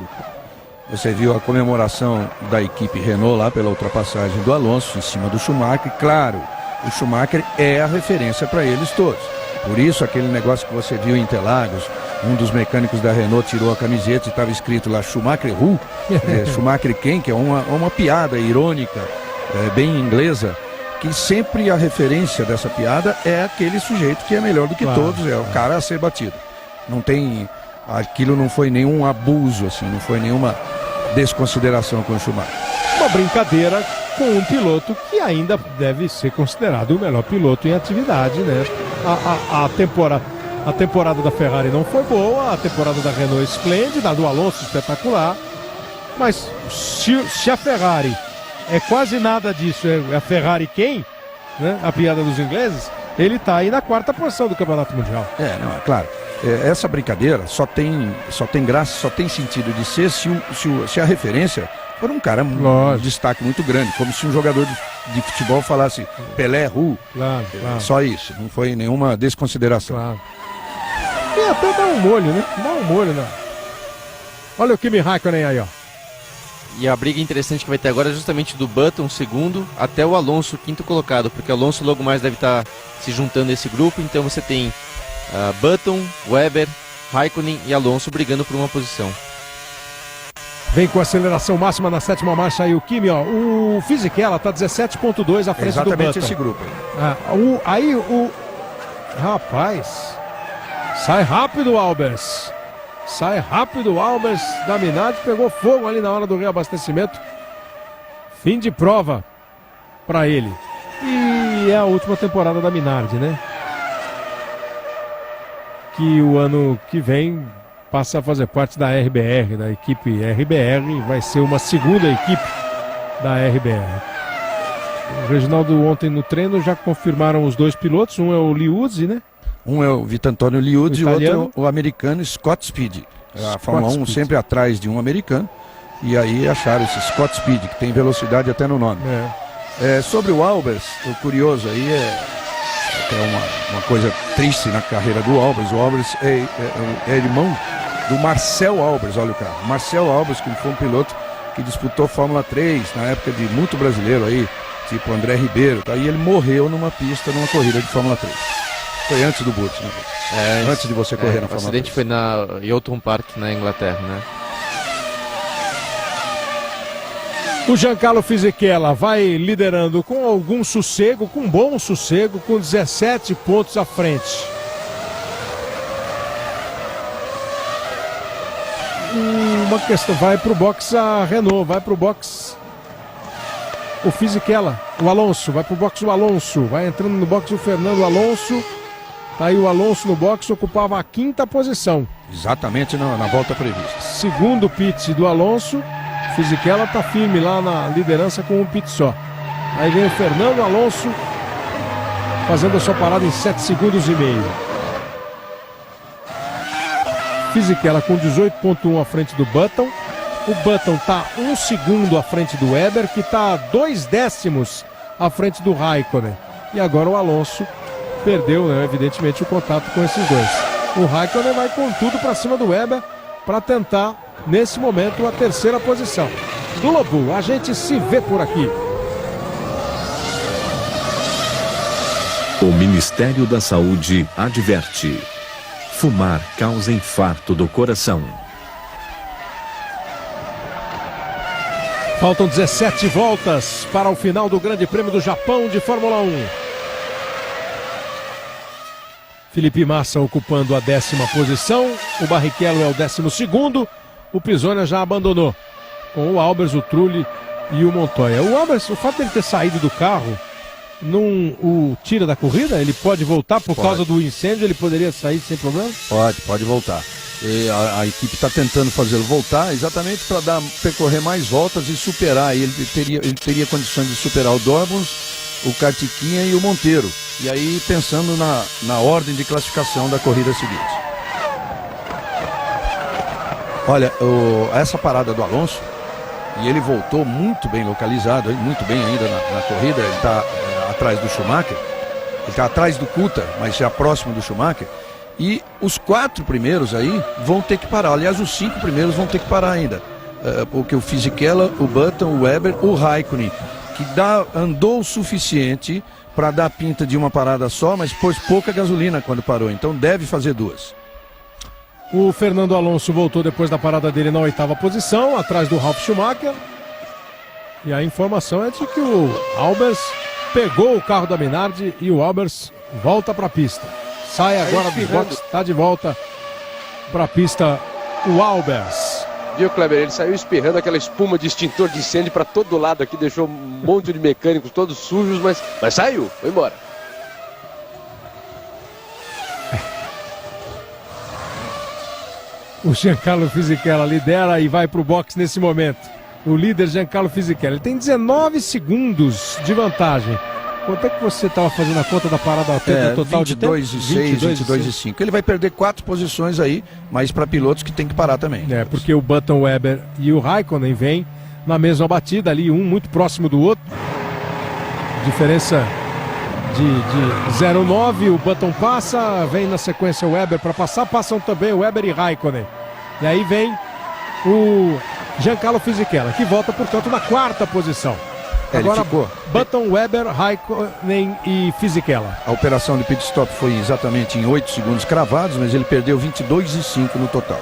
Você viu a comemoração da equipe Renault lá pela ultrapassagem do Alonso em cima do Schumacher. Claro, o Schumacher é a referência para eles todos. Por isso, aquele negócio que você viu em Interlagos, um dos mecânicos da Renault tirou a camiseta e estava escrito lá Schumacher Who, Schumacher quem, que é uma piada irônica, bem inglesa, que sempre a referência dessa piada é aquele sujeito que é melhor do que todos, é o cara a ser batido. Não tem... Aquilo não foi nenhum abuso, assim, não foi nenhuma desconsideração com o Schumacher. Uma brincadeira com um piloto que ainda deve ser considerado o melhor piloto em atividade, né? A temporada da Ferrari não foi boa, a temporada da Renault esplêndida, a do Alonso espetacular, mas se a Ferrari é quase nada disso, é a Ferrari quem? Né? A piada dos ingleses, ele está aí na quarta posição do Campeonato Mundial. É claro. Essa brincadeira só tem graça, só tem sentido de ser se a referência for um cara, um destaque muito grande, como se um jogador de futebol falasse Pelé, Claro. Só isso, não foi nenhuma desconsideração. Claro. E até dá um molho, né? Dá um molho, né? Olha o Kimi Raikkonen aí, ó. E a briga interessante que vai ter agora é justamente do Button, segundo, até o Alonso, quinto colocado, porque o Alonso logo mais deve estar se juntando a esse grupo, então você tem Button, Webber, Raikkonen e Alonso brigando por uma posição. Vem com aceleração máxima na sétima marcha aí o Kimi, ó. O Fisichella tá 17.2 à frente do Button. Exatamente esse grupo aí. Rapaz, sai rápido o Albers. Sai rápido o Albers da Minardi, pegou fogo ali na hora do reabastecimento. Fim de prova para ele. E é a última temporada da Minardi, né? Que o ano que vem passa a fazer parte da RBR, da equipe RBR, vai ser uma segunda equipe da RBR. O Reginaldo ontem no treino já confirmaram os dois pilotos, um é o Liuzzi, né? Um é o Vitor-Antônio Liuzzi e o outro é o americano Scott Speed. A Fórmula 1 sempre atrás de um americano, e aí acharam esse Scott Speed, que tem velocidade até no nome. Sobre o Albers, o curioso aí é uma coisa triste na carreira do Albers. O Albers é irmão do Marcel Albers, olha o cara. Marcel Albers, que foi um piloto que disputou Fórmula 3 na época de muito brasileiro aí, tipo André Ribeiro, tá? E ele morreu numa pista, numa corrida de Fórmula 3. Foi antes do Button, né? Antes de você correr na Fórmula 3. O acidente foi na Yelton Park, na Inglaterra, né? O Giancarlo Fisichella vai liderando com algum sossego, com bom sossego, com 17 pontos à frente. Uma questão, vai pro box a Renault, vai pro box o Fisichella, o Alonso, vai pro box o Alonso, vai entrando no box o Fernando Alonso. Tá aí o Alonso no box, ocupava a quinta posição. Exatamente na volta prevista. Segundo pit do Alonso, Fisichella tá firme lá na liderança com um pit só. Aí vem o Fernando Alonso fazendo a sua parada em 7 segundos e meio. Fisichella com 18.1 à frente do Button. O Button tá 1 segundo à frente do Webber, que tá 2 décimos à frente do Raikkonen. E agora o Alonso perdeu, né, evidentemente, o contato com esses dois. O Raikkonen vai com tudo para cima do Webber para tentar, nesse momento, a terceira posição. Globo, a gente se vê por aqui. O Ministério da Saúde adverte. Fumar causa infarto do coração. Faltam 17 voltas para o final do Grande Prêmio do Japão de Fórmula 1. Felipe Massa ocupando a 10ª posição, o Barrichello é o 12º, o Pisonia já abandonou, com o Albers, o Trulli e o Montoya. O Albers, o fato dele ter saído do carro, não o tira da corrida? Ele pode voltar por causa do incêndio? Ele poderia sair sem problema? Pode voltar. E a equipe está tentando fazê-lo voltar exatamente para percorrer mais voltas e superar. Ele teria condições de superar o Dormans, o Kartiquinha e o Monteiro. E aí pensando na ordem de classificação da corrida seguinte. Olha, essa parada do Alonso, e ele voltou muito bem localizado, muito bem ainda na corrida. Ele está atrás do Schumacher, ele está atrás do Coulthard, mas já próximo do Schumacher. E os 4 primeiros aí vão ter que parar. Aliás, os 5 primeiros vão ter que parar ainda. Porque o Fisichella, o Button, o Webber, o Raikkonen, que andou o suficiente para dar pinta de uma parada só, mas pôs pouca gasolina quando parou. Então deve fazer 2. O Fernando Alonso voltou depois da parada dele na 8ª posição, atrás do Ralf Schumacher. E a informação é de que o Albers pegou o carro da Minardi e o Albers volta para a pista. Sai agora do box, está de volta para a pista o Albers. Viu, Kleber? Ele saiu espirrando aquela espuma de extintor de incêndio para todo lado aqui, deixou um monte de mecânicos todos sujos, mas saiu, foi embora. O Giancarlo Fisichella lidera e vai para o box nesse momento. O líder Giancarlo Fisichella, ele tem 19 segundos de vantagem. Quanto é que você estava fazendo a conta da parada total 22 de tempo? 22 e 6, 22 e 5. Ele vai perder 4 posições aí, mas para pilotos que tem que parar também. Porque o Button, Webber e o Raikkonen vêm na mesma batida ali, um muito próximo do outro. Diferença de 0,9, o Button passa, vem na sequência o Webber para passar, passam também o Webber e Raikkonen. E aí vem o Giancarlo Fisichella, que volta, portanto, na 4ª posição. Agora, Button, Webber, Raikkonen e Fisichella. A operação de pit stop foi exatamente em 8 segundos cravados, mas ele perdeu 22 e 5 no total.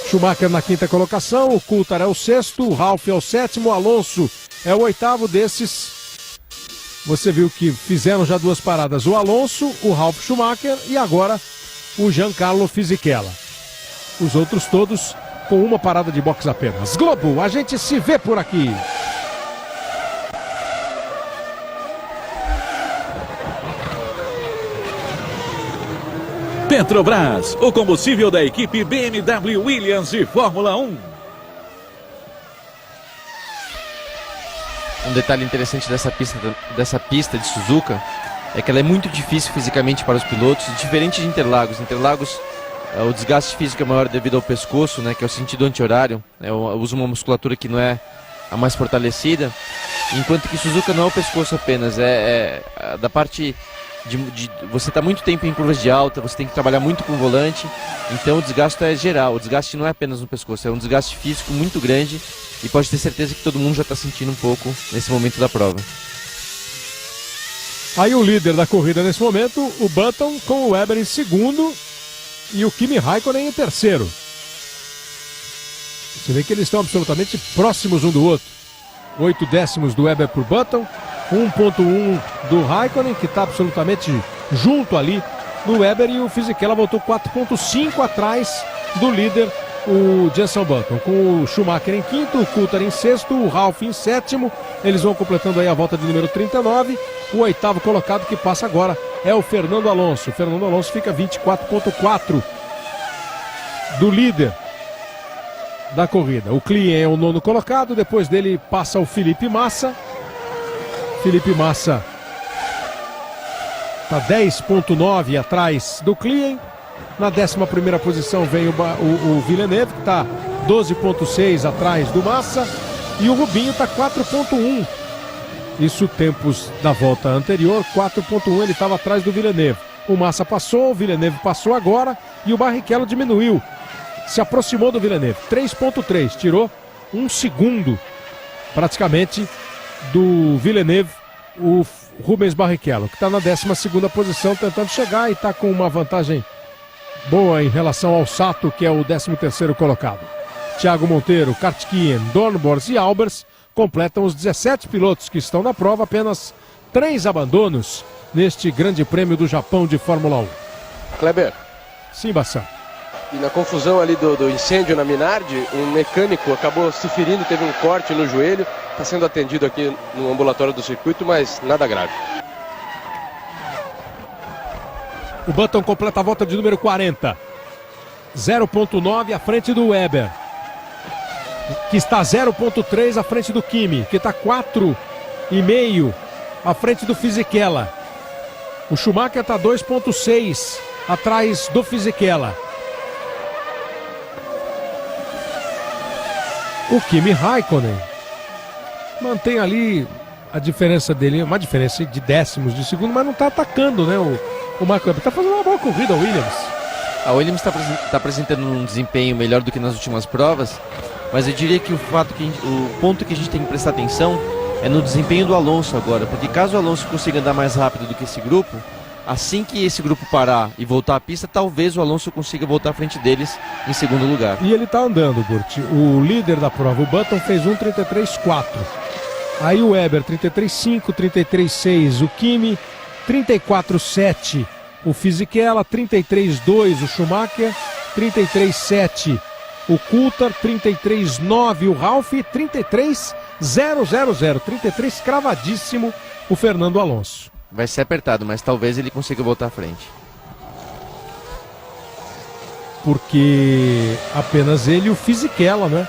Schumacher na 5ª colocação, o Coulthard é o 6º, o Ralf é o 7º, o Alonso é o 8º desses. Você viu que fizeram já 2 paradas, o Alonso, o Ralf Schumacher e agora o Giancarlo Fisichella. Os outros todos com uma parada de box apenas. Globo, a gente se vê por aqui. Petrobras, o combustível da equipe BMW Williams de Fórmula 1. Um detalhe interessante dessa pista de Suzuka é que ela é muito difícil fisicamente para os pilotos, diferente de Interlagos. Interlagos, o desgaste físico é maior devido ao pescoço, né, que é o sentido anti-horário. Usa uma musculatura que não é a mais fortalecida, enquanto que Suzuka não é o pescoço apenas, é da parte de você está muito tempo em curvas de alta, você tem que trabalhar muito com o volante, então o desgaste é geral, o desgaste não é apenas no pescoço, é um desgaste físico muito grande e pode ter certeza que todo mundo já está sentindo um pouco nesse momento da prova. Aí o líder da corrida nesse momento, o Button, com o Webber em 2º e o Kimi Raikkonen em 3º. Você vê que eles estão absolutamente próximos um do outro. 8 décimos do Webber por Button, 1.1 do Raikkonen, que está absolutamente junto ali no Webber, e o Fisichella voltou 4.5 atrás do líder, o Jenson Button, com o Schumacher em 5º, o Coulthard em 6º, o Ralf em 7º. Eles vão completando aí a volta de número 39. O 8º colocado que passa agora é o Fernando Alonso. O Fernando Alonso fica 24.4 do líder da corrida. O Klien é o 9º colocado, depois dele passa o Felipe Massa. Felipe Massa está 10.9 atrás do Klien. Na 11ª posição vem o Villeneuve, que está 12.6 atrás do Massa. E o Rubinho está 4.1. Isso tempos da volta anterior, 4.1, ele estava atrás do Villeneuve. O Massa passou, o Villeneuve passou agora e o Barrichello diminuiu. Se aproximou do Villeneuve, 3.3, tirou 1 segundo praticamente do Villeneuve, o Rubens Barrichello, que está na 12ª posição tentando chegar e está com uma vantagem boa em relação ao Sato, que é o 13º colocado. Thiago Monteiro, Kartikeyan, Dornbors e Albers completam os 17 pilotos que estão na prova, apenas 3 abandonos neste Grande Prêmio do Japão de Fórmula 1. Kleber. Sim, Bassam. E na confusão ali do incêndio na Minardi, um mecânico acabou se ferindo, teve um corte no joelho, está sendo atendido aqui no ambulatório do circuito, mas nada grave. O Button completa a volta de número 40. 0.9 à frente do Weber, que está 0.3 à frente do Kimi, que está 4,5 à frente do Fisichella. O Schumacher está 2.6 atrás do Fisichella. O Kimi Raikkonen mantém ali a diferença dele, uma diferença de décimos de segundo, mas não está atacando, né? O Marco Webber está fazendo uma boa corrida, o Williams. A Williams está apresentando um desempenho melhor do que nas últimas provas, mas eu diria que o ponto que a gente tem que prestar atenção é no desempenho do Alonso agora, porque caso o Alonso consiga andar mais rápido do que esse grupo, assim que esse grupo parar e voltar à pista, talvez o Alonso consiga voltar à frente deles em segundo lugar. E ele está andando, Burt. O líder da prova, o Button, fez 1:33.4. Aí o Weber, 33.5, 33.6. O Kimi, 34.7. O Fisichella, 33.2. O Schumacher, 33.7. O Coulthard, 33.9. O Ralf, 33.000. 33 cravadíssimo o Fernando Alonso. Vai ser apertado, mas talvez ele consiga voltar à frente. Porque apenas ele e o Fisichella, né?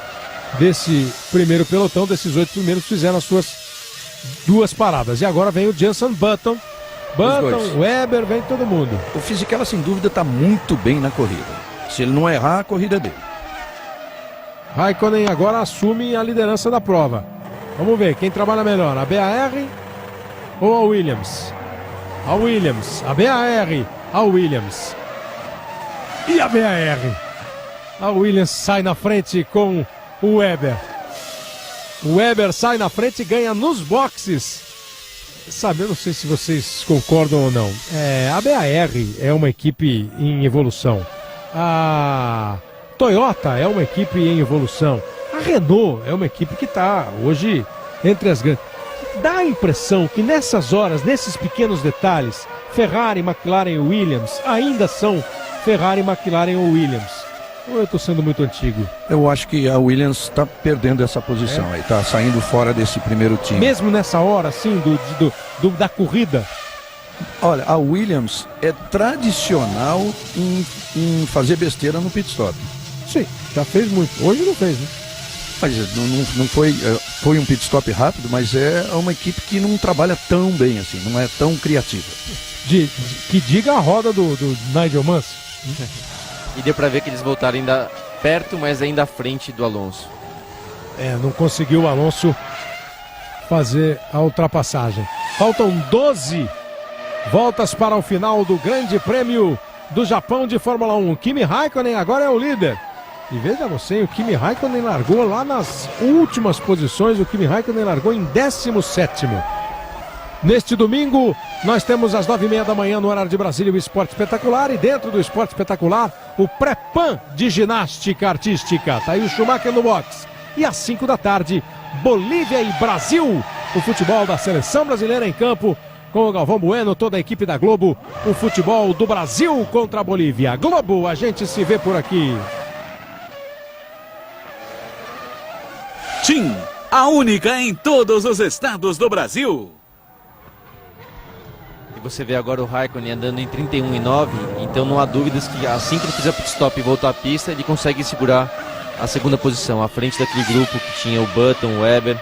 Desse primeiro pelotão, desses 8 primeiros, fizeram as suas 2 paradas. E agora vem o Jenson Button. Button, Weber, vem todo mundo. O Fisichella, sem dúvida, está muito bem na corrida. Se ele não errar, a corrida é dele. Raikkonen agora assume a liderança da prova. Vamos ver quem trabalha melhor, a BAR ou a Williams? A Williams, a BAR, a Williams. E a BAR? A Williams sai na frente com o Weber. O Weber sai na frente e ganha nos boxes. Sabe, eu não sei se vocês concordam ou não. A BAR é uma equipe em evolução. A Toyota é uma equipe em evolução. A Renault é uma equipe que está hoje entre as grandes. Dá a impressão que nessas horas, nesses pequenos detalhes, Ferrari, McLaren e Williams ainda são Ferrari, McLaren ou Williams. Ou eu estou sendo muito antigo? Eu acho que a Williams está perdendo essa posição aí, está saindo fora desse primeiro time. Mesmo nessa hora, assim, da corrida? Olha, a Williams é tradicional em fazer besteira no pit stop. Sim, já fez muito. Hoje não fez, né? Mas não foi um pit stop rápido, mas é uma equipe que não trabalha tão bem assim, não é tão criativa. Que diga a roda do Nigel Mansell. E deu para ver que eles voltaram ainda perto, mas ainda à frente do Alonso. Não conseguiu o Alonso fazer a ultrapassagem. Faltam 12 voltas para o final do Grande Prêmio do Japão de Fórmula 1. Kimi Raikkonen agora é o líder. E veja você, o Kimi Raikkonen largou lá nas últimas posições. O Kimi Raikkonen largou em 17º. Neste domingo, nós temos às 9h30 da manhã no horário de Brasília o Esporte Espetacular. E dentro do Esporte Espetacular, o pré-pan de ginástica artística. Tá aí o Schumacher no box. E às 5 da tarde, Bolívia e Brasil. O futebol da seleção brasileira em campo. Com o Galvão Bueno, toda a equipe da Globo. O futebol do Brasil contra a Bolívia. Globo, a gente se vê por aqui. TIM, a única em todos os estados do Brasil. E você vê agora o Raikkonen andando em 31,9, então não há dúvidas que assim que ele fizer pit stop e voltar à pista, ele consegue segurar a segunda posição, à frente daquele grupo que tinha o Button, o Weber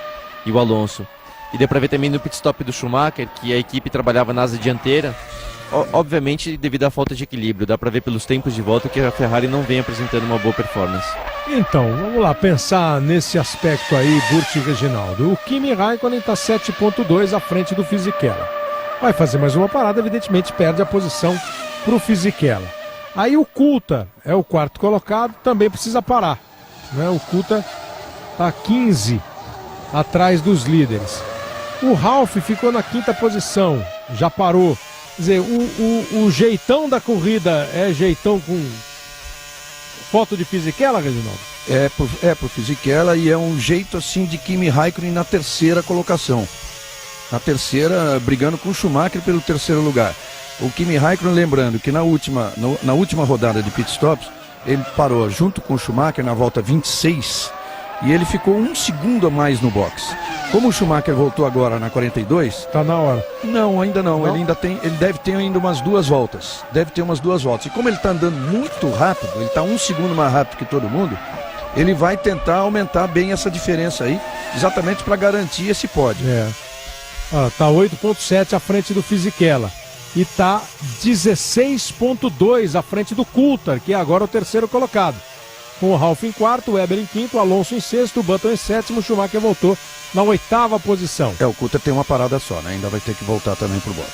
e o Alonso. E deu para ver também no pit stop do Schumacher que a equipe trabalhava na asa dianteira, obviamente devido à falta de equilíbrio. Dá para ver pelos tempos de volta que a Ferrari não vem apresentando uma boa performance. Então, vamos lá pensar nesse aspecto aí, Burt e Reginaldo. O Kimi Raikkonen está 7,2 à frente do Fisichella. Vai fazer mais uma parada, evidentemente perde a posição para o Fisichella. Aí o Coulthard é o 4º colocado, também precisa parar, né? O Coulthard está 15 atrás dos líderes. O Ralf ficou na 5ª posição, já parou. dizer, o jeitão da corrida é jeitão com foto de Fisichella, Reginaldo? É pro Fisichella e é um jeito assim de Kimi Raikkonen na terceira colocação. Na terceira, brigando com o Schumacher pelo terceiro lugar. O Kimi Raikkonen, lembrando que na última rodada de pitstops, ele parou junto com o Schumacher na volta 26 e ele ficou 1 segundo a mais no box. Como o Schumacher voltou agora na 42... Tá na hora. Não, ainda não. Ele deve ter ainda umas 2 voltas. Deve ter umas 2 voltas. E como ele está andando muito rápido, ele está 1 segundo mais rápido que todo mundo, ele vai tentar aumentar bem essa diferença aí, exatamente para garantir esse pódio. Tá 8,7 à frente do Fisichella. E tá 16,2 à frente do Coulthard, que é agora o terceiro colocado. Com o Ralf em quarto, o Webber em quinto, o Alonso em sexto, o Button em sétimo, o Schumacher voltou na 8ª posição. O Coulthard tem uma parada só, né? Ainda vai ter que voltar também pro box.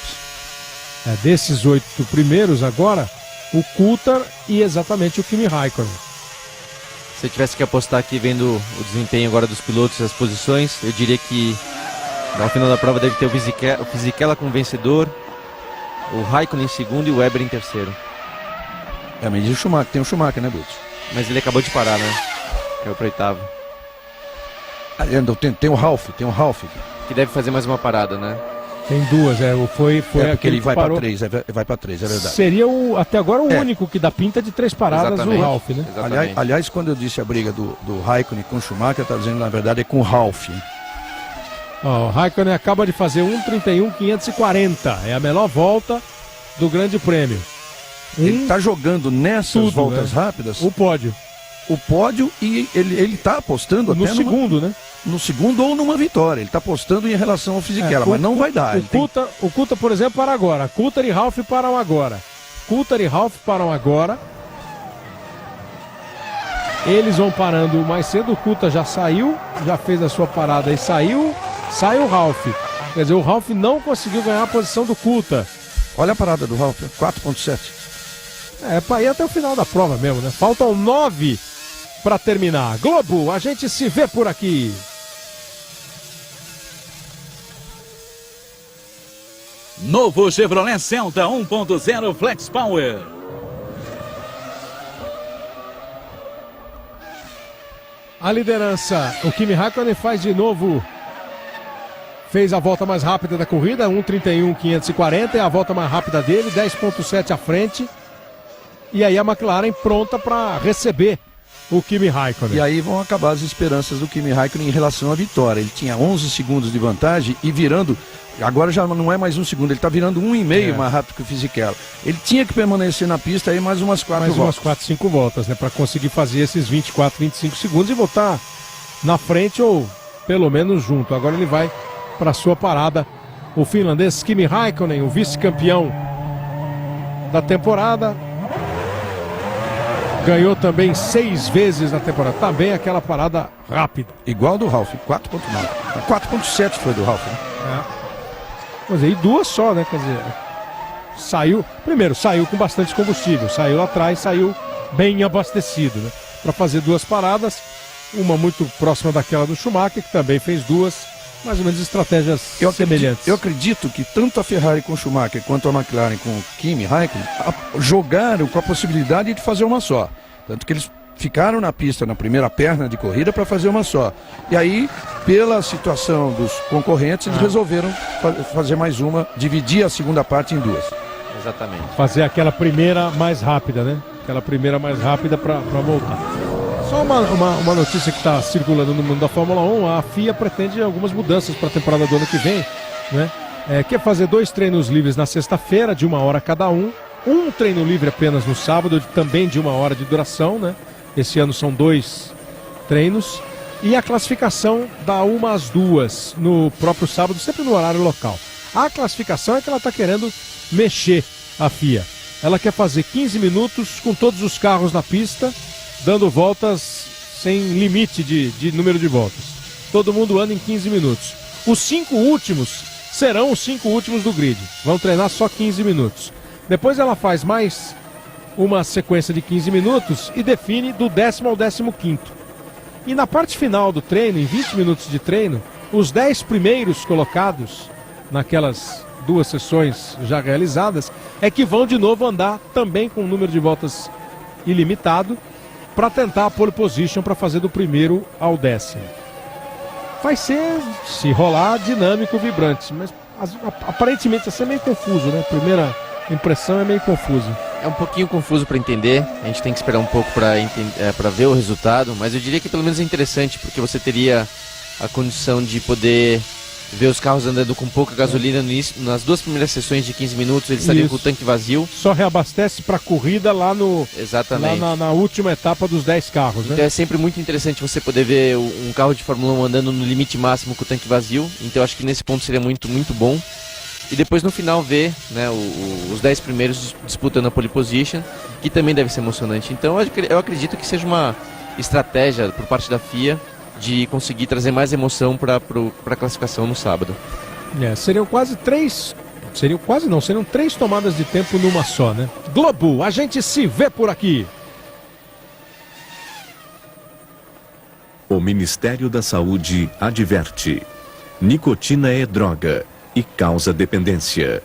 Desses 8 primeiros agora, o Coulthard e exatamente o Kimi Raikkonen. Se eu tivesse que apostar aqui vendo o desempenho agora dos pilotos e as posições, eu diria que no final da prova deve ter o Fisichella como vencedor, o Raikkonen em segundo e o Webber em terceiro. Mas o Schumacher, tem o Schumacher, né, Bruto? Mas ele acabou de parar, né? Caiu pro 8º. Tem o Ralf. Que deve fazer mais uma parada, né? Tem 2, foi porque ele vai para parou. 3, vai para 3, é verdade. Seria até agora o único que dá pinta de 3 paradas, Exatamente. o Ralf, né? Aliás, quando eu disse a briga do Raikkonen com o Schumacher, eu estava dizendo na verdade é com o Ralf. O Raikkonen acaba de fazer 1:31.540, é a melhor volta do Grande Prêmio. Ele está jogando nessas voltas rápidas o pódio e ele está apostando no até segundo, né? No segundo ou numa vitória. Ele está apostando em relação ao Fisichella, mas não vai dar. O Coulthard, por exemplo, para agora. Coulthard e Ralf param agora. Eles vão parando mais cedo. O Coulthard já saiu, já fez a sua parada e saiu. Sai o Ralf. Quer dizer, o Ralf não conseguiu ganhar a posição do Coulthard. Olha a parada do Ralf, 4,7. Para ir até o final da prova mesmo, né? Faltam 9 para terminar. Globo, a gente se vê por aqui. Novo Chevrolet Celta 1.0 Flex Power. A liderança, o Kimi Raikkonen faz de novo. Fez a volta mais rápida da corrida, 1:31.540, é a volta mais rápida dele, 10,7 à frente. E aí a McLaren pronta para receber o Kimi Raikkonen. E aí vão acabar as esperanças do Kimi Raikkonen em relação à vitória. Ele tinha 11 segundos de vantagem e virando, agora já não é mais 1 segundo, ele está virando 1,5 mais rápido que o Fisichella. Ele tinha que permanecer na pista aí mais umas 4 voltas. Mais umas 4, 5 voltas, né? Para conseguir fazer esses 24, 25 segundos e voltar na frente ou pelo menos junto. Agora ele vai para sua parada. O finlandês Kimi Raikkonen, o vice-campeão da temporada. Ganhou também 6 vezes na temporada. Também aquela parada rápida. Igual do Ralf, 4,9. 4,7 foi do Ralf, né? Quer dizer, e 2 só, né? Quer dizer, saiu com bastante combustível. Saiu atrás, saiu bem abastecido, né? Para fazer 2 paradas. Uma muito próxima daquela do Schumacher, que também fez 2. Mais ou menos estratégias semelhantes. Eu acredito que tanto a Ferrari com o Schumacher quanto a McLaren com o Kimi Raikkonen jogaram com a possibilidade de fazer uma só. Tanto que eles ficaram na pista na primeira perna de corrida para fazer uma só. E aí, pela situação dos concorrentes, eles resolveram fazer mais uma, dividir a segunda parte em 2. Exatamente. Fazer aquela primeira mais rápida, né? Aquela primeira mais rápida para voltar. Só uma notícia que está circulando no mundo da Fórmula 1, a FIA pretende algumas mudanças para a temporada do ano que vem, né? Quer fazer 2 treinos livres na sexta-feira, de 1 hora cada um treino livre apenas no sábado, também de 1 hora de duração, né? Esse ano são 2 treinos, e a classificação da 1 às 2 no próprio sábado, sempre no horário local. A classificação é que ela está querendo mexer, a FIA. Ela quer fazer 15 minutos com todos os carros na pista, dando voltas sem limite de número de voltas. Todo mundo anda em 15 minutos. Os 5 últimos serão os 5 últimos do grid. Vão treinar só 15 minutos. Depois ela faz mais uma sequência de 15 minutos e define do 10º ao 15º. E na parte final do treino, em 20 minutos de treino, os 10 primeiros colocados naquelas 2 sessões já realizadas, é que vão de novo andar também com um número de voltas ilimitado para tentar a pole position para fazer do primeiro ao 10º. Vai ser, se rolar, dinâmico, vibrante, mas aparentemente vai ser meio confuso, né? Primeira impressão é meio confusa. É um pouquinho confuso para entender, a gente tem que esperar um pouco para ver o resultado, mas eu diria que pelo menos é interessante, porque você teria a condição de poder ver os carros andando com pouca gasolina no início, nas 2 primeiras sessões de 15 minutos, eles estariam com o tanque vazio. Só reabastece para a corrida lá no... Exatamente. Lá na última etapa dos 10 carros, né? Então é sempre muito interessante você poder ver um carro de Fórmula 1 andando no limite máximo com o tanque vazio, então eu acho que nesse ponto seria muito, muito bom. E depois no final ver, né, os 10 primeiros disputando a pole position, que também deve ser emocionante. Então eu acredito que seja uma estratégia por parte da FIA de conseguir trazer mais emoção para a classificação no sábado. Seriam quase 3 tomadas de tempo numa só, né? Globo, a gente se vê por aqui. O Ministério da Saúde adverte: nicotina é droga e causa dependência.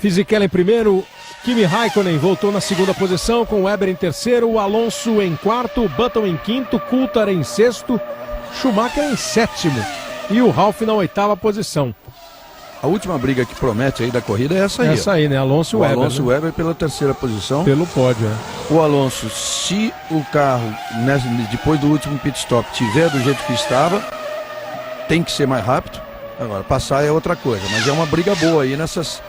Fisichella em primeiro, Kimi Raikkonen voltou na segunda posição, com Webber em terceiro, Alonso em quarto, Button em quinto, Coulthard em sexto, Schumacher em sétimo e o Ralf na 8ª posição. A última briga que promete aí da corrida é essa aí. Essa aí, né? Alonso e Webber. Alonso e né? Webber pela 3ª posição. Pelo pódio, O Alonso, se o carro, depois do último pit stop, tiver do jeito que estava, tem que ser mais rápido. Agora, passar é outra coisa, mas é uma briga boa aí nessas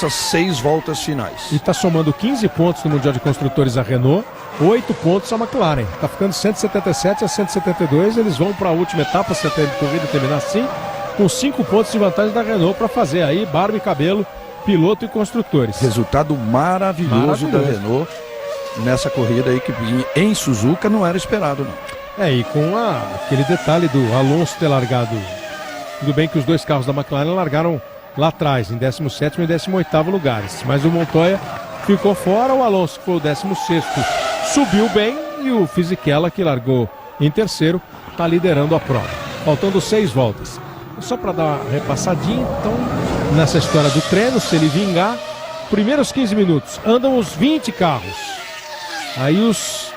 6 voltas finais. E está somando 15 pontos no Mundial de Construtores a Renault, 8 pontos a McLaren. Está ficando 177 a 172, eles vão para a última etapa, se a corrida terminar assim, com 5 pontos de vantagem da Renault para fazer aí barba e cabelo, piloto e construtores. Resultado maravilhoso da Renault nessa corrida aí que em Suzuka não era esperado, não. E com aquele detalhe do Alonso ter largado, tudo bem que os 2 carros da McLaren largaram lá atrás, em 17º e 18º lugares, mas o Montoya ficou fora, o Alonso, que foi o 16º, subiu bem, e o Fisichella, que largou em terceiro, está liderando a prova, faltando 6 voltas. Só para dar uma repassadinha, então, nessa história do treino, se ele vingar, primeiros 15 minutos, andam os 20 carros, aí os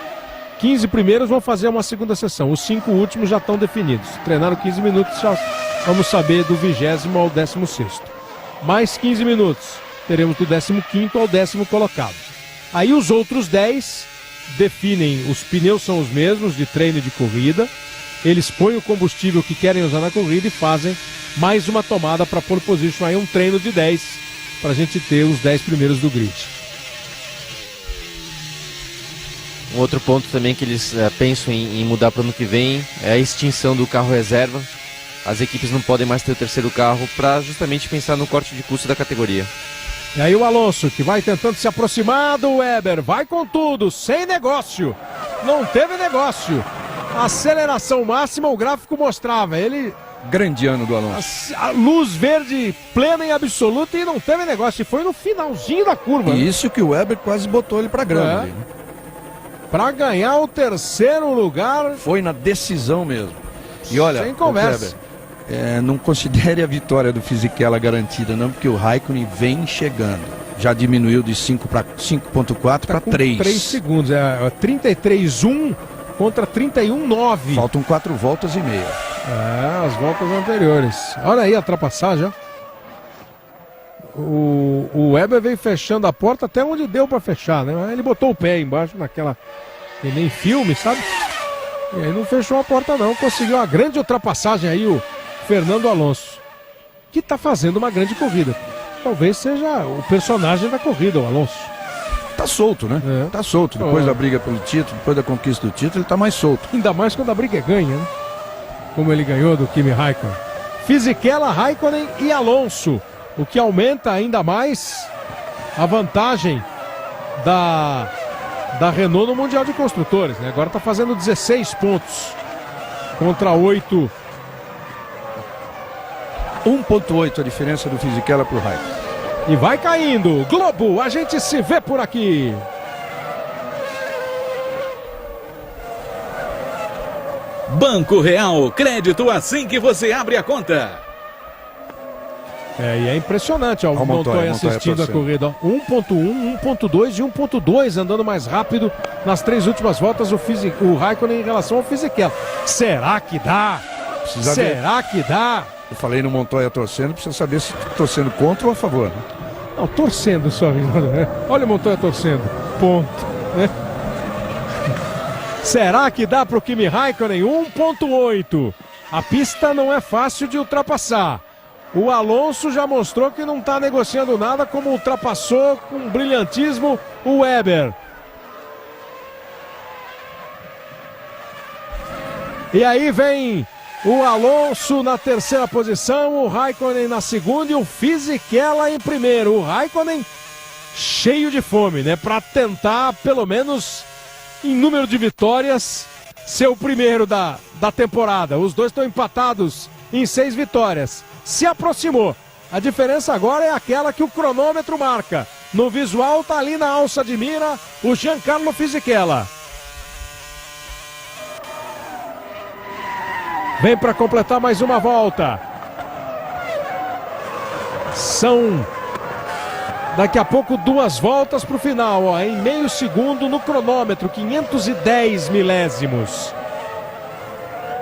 15 primeiros vão fazer uma segunda sessão, os 5 últimos já estão definidos, treinaram 15 minutos, já vamos saber do 20º ao 16º. Mais 15 minutos, teremos do 15º ao 10º colocado. Aí os outros 10 definem, os pneus são os mesmos de treino e de corrida, eles põem o combustível que querem usar na corrida e fazem mais uma tomada para pole position, aí um treino de 10, para a gente ter os 10 primeiros do grid. Um outro ponto também que eles pensam em mudar para o ano que vem é a extinção do carro reserva. As equipes não podem mais ter o terceiro carro para justamente pensar no corte de custo da categoria. E aí o Alonso, que vai tentando se aproximar do Webber, vai com tudo, sem negócio. Não teve negócio. Aceleração máxima, o gráfico mostrava. Ele... Grande ano do Alonso. A luz verde plena e absoluta e não teve negócio. E foi no finalzinho da curva. E isso que o Webber quase botou ele para grama. Ali, né? Para ganhar o terceiro lugar. Foi na decisão mesmo. E olha, sem conversa. Não considere a vitória do Fisichella garantida, não, porque o Raikkonen vem chegando. Já diminuiu de 5.4 para 3. 3 segundos. É 33.1 contra 31.9. Faltam 4 voltas e meia. As voltas anteriores. Olha aí a ultrapassagem. O Webber veio fechando a porta até onde deu para fechar, né? Ele botou o pé embaixo naquela... Que nem filme, sabe? E aí não fechou a porta não. Conseguiu uma grande ultrapassagem aí o Fernando Alonso, que está fazendo uma grande corrida. Talvez seja o personagem da corrida, o Alonso. Tá solto, né? Tá solto. Depois da briga pelo título, depois da conquista do título, ele tá mais solto. Ainda mais quando a briga é ganha, né? Como ele ganhou do Kimi Raikkonen. Fisichella, Raikkonen e Alonso, o que aumenta ainda mais a vantagem da Renault no Mundial de Construtores, né? Agora tá fazendo 16 pontos contra 8. 1.8 a diferença do Fisichella pro Raikkonen. E vai caindo. Globo, a gente se vê por aqui. Banco Real, crédito assim que você abre a conta. E é impressionante, ó, o Montoya assistindo a corrida, ó. 1.1, 1.2 e 1.2 andando mais rápido nas 3 últimas voltas o Raikkonen em relação ao Fisichella. Será que dá? Será que dá? Eu falei no Montoya torcendo, precisa saber se torcendo contra ou a favor. Né? Não, torcendo só. Né? Olha o Montoya torcendo. Ponto. Né? Será que dá para o Kimi Raikkonen? 1.8. A pista não é fácil de ultrapassar. O Alonso já mostrou que não está negociando nada, como ultrapassou com brilhantismo o Weber. E aí vem o Alonso na terceira posição, o Raikkonen na segunda e o Fisichella em primeiro. O Raikkonen cheio de fome, né? Para tentar, pelo menos em número de vitórias, ser o primeiro da temporada. Os dois estão empatados em 6 vitórias. Se aproximou. A diferença agora é aquela que o cronômetro marca. No visual tá ali na alça de mira o Giancarlo Fisichella. Vem para completar mais uma volta. São daqui a pouco 2 voltas para o final, ó, em meio segundo no cronômetro, 510 milésimos.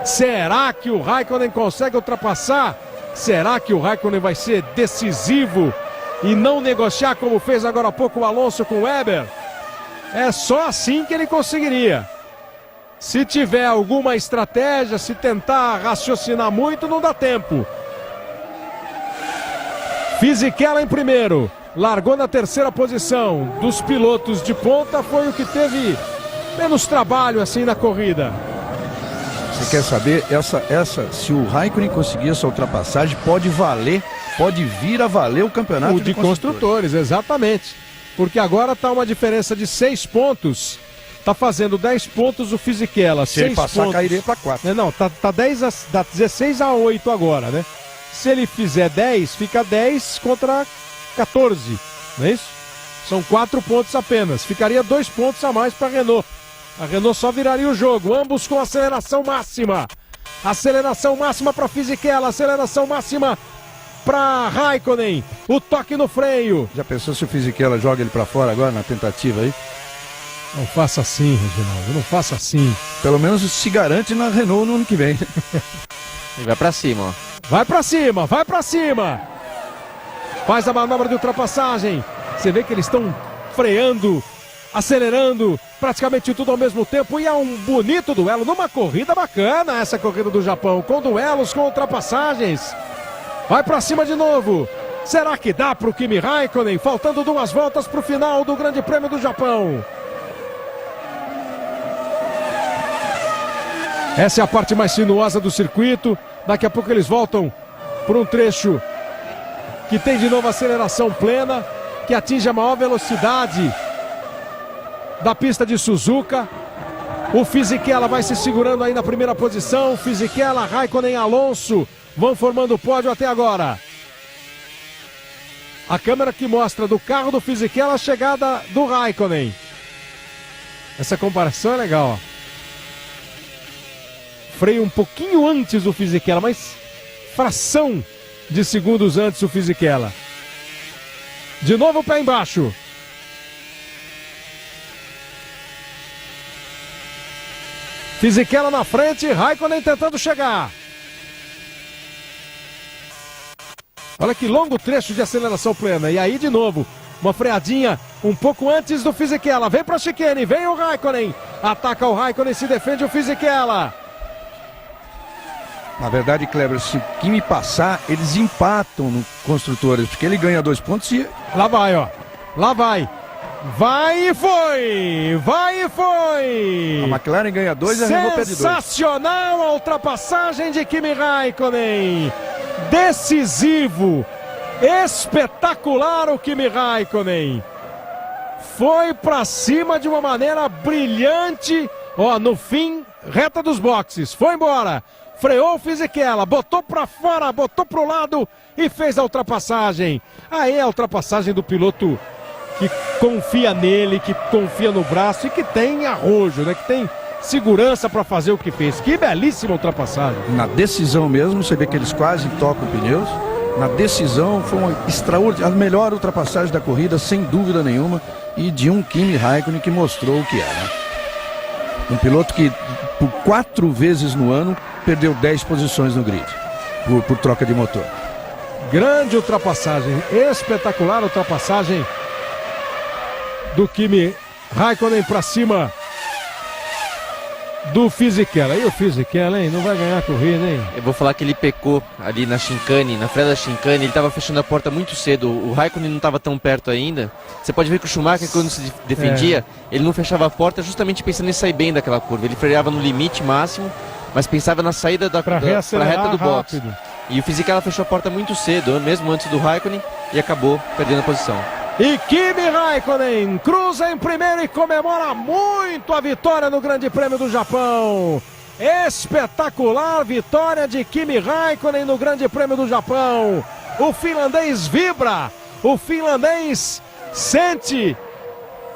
Será que o Raikkonen consegue ultrapassar? Será que o Raikkonen vai ser decisivo e não negociar como fez agora há pouco o Alonso com o Weber? É só assim que ele conseguiria. Se tiver alguma estratégia, se tentar raciocinar muito, não dá tempo. Fisichella em primeiro, largou na terceira posição. Dos pilotos de ponta, foi o que teve menos trabalho assim na corrida. Você quer saber, se o Raikkonen conseguir essa ultrapassagem, pode vir a valer o campeonato de construtores, exatamente. Porque agora está uma diferença de 6 pontos. Está fazendo 10 pontos o Fisichella. Se ele passar, pontos. Cairia para 4. Não, tá 16 a 8 agora, né? Se ele fizer 10, fica 10 contra 14, não é isso? São 4 pontos apenas. Ficaria 2 pontos a mais para a Renault. A Renault só viraria o jogo, ambos com aceleração máxima. Aceleração máxima para Fisichella, aceleração máxima para Raikkonen. O toque no freio. Já pensou se o Fisichella joga ele para fora agora na tentativa aí? Não faça assim, Reginaldo, não faça assim. Pelo menos se garante na Renault no ano que vem. E vai para cima, ó. Vai para cima, vai para cima. Faz a manobra de ultrapassagem. Você vê que eles estão freando, acelerando, praticamente tudo ao mesmo tempo, e é um bonito duelo, numa corrida bacana essa corrida do Japão, com duelos, com ultrapassagens. Vai pra cima de novo. Será que dá pro Kimi Raikkonen? Faltando 2 voltas pro final do Grande Prêmio do Japão. Essa é a parte mais sinuosa do circuito. Daqui a pouco eles voltam por um trecho que tem de novo aceleração plena, que atinge a maior velocidade da pista de Suzuka. O Fisichella vai se segurando aí na primeira posição. Fisichella, Raikkonen, Alonso vão formando o pódio até agora. A câmera que mostra do carro do Fisichella a chegada do Raikkonen. Essa comparação é legal, ó. Freio um pouquinho antes do Fisichella, mas fração de segundos antes o Fisichella. De novo o pé embaixo. Fisichella na frente, Raikkonen tentando chegar. Olha que longo trecho de aceleração plena. E aí de novo, uma freadinha um pouco antes do Fisichella. Vem para a chicane, vem o Raikkonen. Ataca o Raikkonen, se defende o Fisichella. Na verdade, Kleber, se o Kimi passar, eles empatam no Construtores, porque ele ganha 2 pontos e... Lá vai, ó. Lá vai. Vai e foi! Vai e foi! A McLaren ganha 2 e a Renault perde 2. Sensacional a ultrapassagem de Kimi Raikkonen. Decisivo. Espetacular o Kimi Raikkonen. Foi pra cima de uma maneira brilhante. Ó, no fim, reta dos boxes. Foi embora. Freou o Fisichella, botou pra fora, botou pro lado e fez a ultrapassagem. Aí é a ultrapassagem do piloto que confia nele, que confia no braço e que tem arrojo, né? Que tem segurança para fazer o que fez. Que belíssima ultrapassagem. Na decisão mesmo, você vê que eles quase tocam pneus. na decisão, foi uma extraordinária, a melhor ultrapassagem da corrida, sem dúvida nenhuma, e de um Kimi Raikkonen que mostrou o que era. Um piloto que, por 4 vezes no ano, perdeu 10 posições no grid, por troca de motor. Grande ultrapassagem, espetacular ultrapassagem do Kimi Raikkonen para cima do Fisichella. E o Fisichella, hein? Não vai ganhar a corrida, hein? Eu vou falar que ele pecou ali na chicane, na freada da chicane, ele estava fechando a porta muito cedo, o Raikkonen não estava tão perto ainda. Você pode ver que o Schumacher, quando se defendia, ele não fechava a porta justamente pensando em sair bem daquela curva. Ele freava no limite máximo, mas pensava na saída pra reta do box. Rápido. E o Fisichella fechou a porta muito cedo, mesmo antes do Raikkonen, e acabou perdendo a posição. E Kimi Raikkonen cruza em primeiro e comemora muito a vitória no Grande Prêmio do Japão. Espetacular vitória de Kimi Raikkonen no Grande Prêmio do Japão. O finlandês vibra, o finlandês sente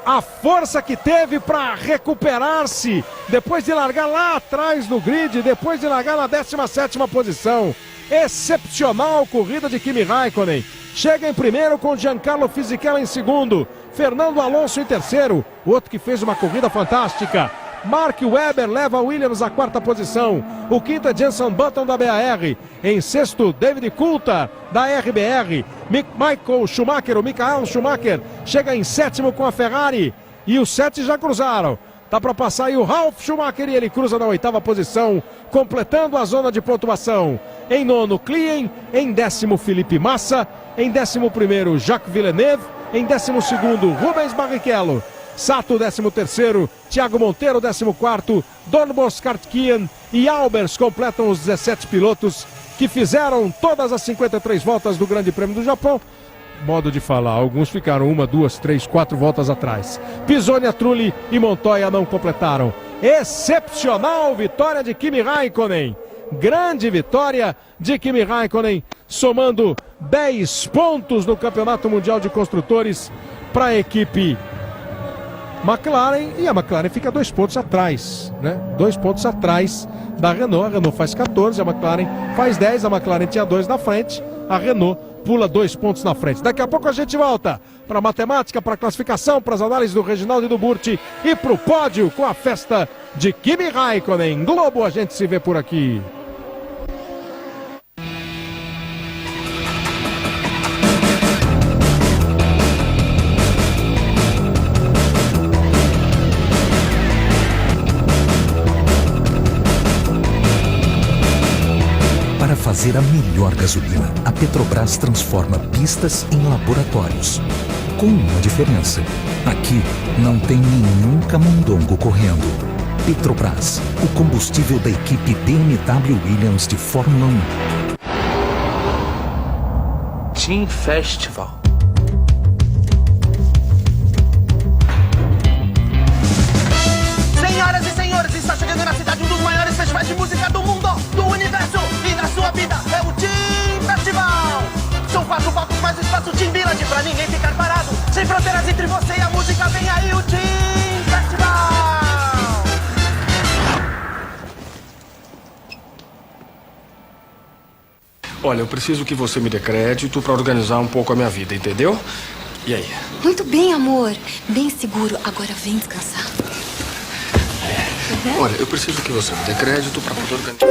a força que teve para recuperar-se depois de largar lá atrás no grid, depois de largar na 17ª posição. Excepcional corrida de Kimi Raikkonen. Chega em primeiro com Giancarlo Fisichella em segundo. Fernando Alonso em terceiro. Outro que fez uma corrida fantástica. Mark Webber leva a Williams à 4ª posição. O quinto é Jenson Button da BAR. Em sexto, David Coulthard da RBR. Michael Schumacher chega em sétimo com a Ferrari. E os 7 já cruzaram. Tá para passar aí o Ralf Schumacher e ele cruza na 8ª posição, completando a zona de pontuação. Em nono, Klien. Em décimo, Felipe Massa. Em 11º, Jacques Villeneuve. Em 12º, Rubens Barrichello. Sato, 13º. Thiago Monteiro, 14º. Don Boskartkian e Albers completam os 17 pilotos que fizeram todas as 53 voltas do Grande Prêmio do Japão. Modo de falar, alguns ficaram 1, 2, 3, 4 voltas atrás. Pisoni, Trulli e Montoya não completaram. Excepcional vitória de Kimi Raikkonen. Grande vitória de Kimi Raikkonen, somando 10 pontos no Campeonato Mundial de Construtores para a equipe McLaren. E a McLaren fica 2 pontos atrás, né? 2 pontos atrás da Renault. A Renault faz 14, a McLaren faz 10. A McLaren tinha 2 na frente, a Renault pula 2 pontos na frente. Daqui a pouco a gente volta para a matemática, para a classificação, para as análises do Reginaldo e do Burti e para o pódio com a festa de Kimi Raikkonen. Globo, a gente se vê por aqui. Para fazer a melhor gasolina, a Petrobras transforma pistas em laboratórios. Com uma diferença: aqui não tem nenhum camundongo correndo. Petrobras, o combustível da equipe BMW Williams de Fórmula 1. Team Festival. Senhoras e senhores, está chegando na cidade um dos maiores festivais de música do mundo, do universo e da sua vida. É o Team Festival. São 4 palcos mais espaço Team Village pra ninguém ficar parado. Sem fronteiras entre você e a música, vem aí o Team Festival. Olha, eu preciso que você me dê crédito pra organizar um pouco a minha vida, entendeu? E aí? Muito bem, amor. Bem seguro. Agora vem descansar. Olha, eu preciso que você me dê crédito pra poder organizar.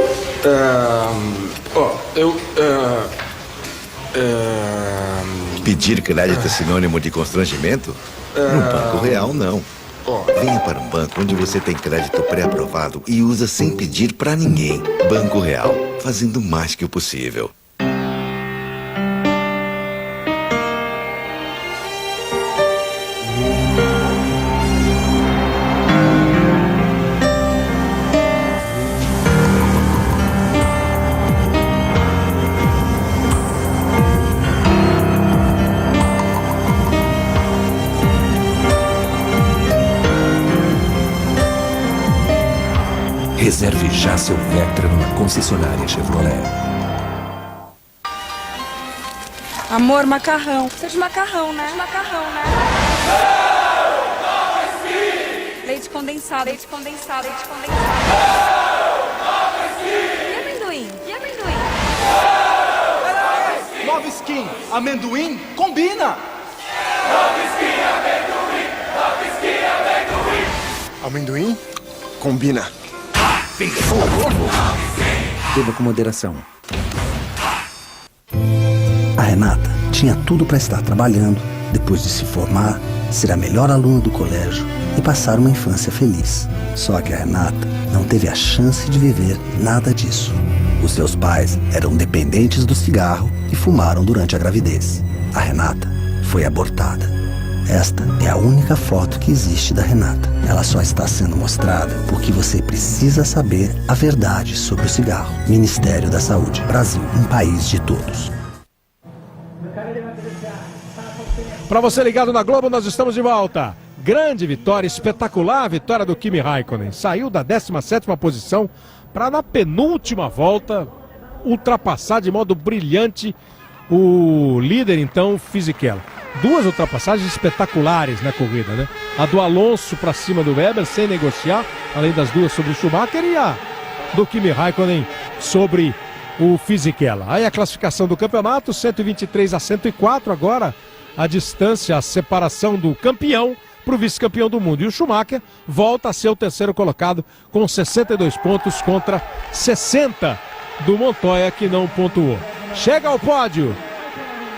Pedir crédito é sinônimo de constrangimento? No Banco Real, não. Venha para um banco onde você tem crédito pré-aprovado e usa sem pedir pra ninguém. Banco Real, fazendo mais que o possível. Reserve já seu Vectra numa concessionária Chevrolet. Amor, macarrão. Precisa de macarrão, né? Leite condensado. Leite condensado. E amendoim? amendoim combina. Amendoim combina. Beba com moderação. A Renata tinha tudo para estar trabalhando, depois de se formar, ser a melhor aluna do colégio e passar uma infância feliz. Só que a Renata não teve a chance de viver nada disso. Os seus pais eram dependentes do cigarro e fumaram durante a gravidez. A Renata foi abortada. Esta é a única foto que existe da Renata. Ela só está sendo mostrada porque você precisa saber a verdade sobre o cigarro. Ministério da Saúde. Brasil, um país de todos. Para você ligado na Globo, nós estamos de volta. Grande vitória, espetacular vitória do Kimi Räikkönen. Saiu da 17ª posição para na penúltima volta ultrapassar de modo brilhante o líder, então, Fisichella. Duas ultrapassagens espetaculares na corrida, né? A do Alonso para cima do Weber, sem negociar, além das duas sobre o Schumacher, e a do Kimi Räikkönen sobre o Fisichella. Aí a classificação do campeonato, 123-104 agora, a distância, a separação do campeão para o vice-campeão do mundo. E o Schumacher volta a ser o terceiro colocado com 62 pontos contra 60 do Montoya, que não pontuou. Chega ao pódio.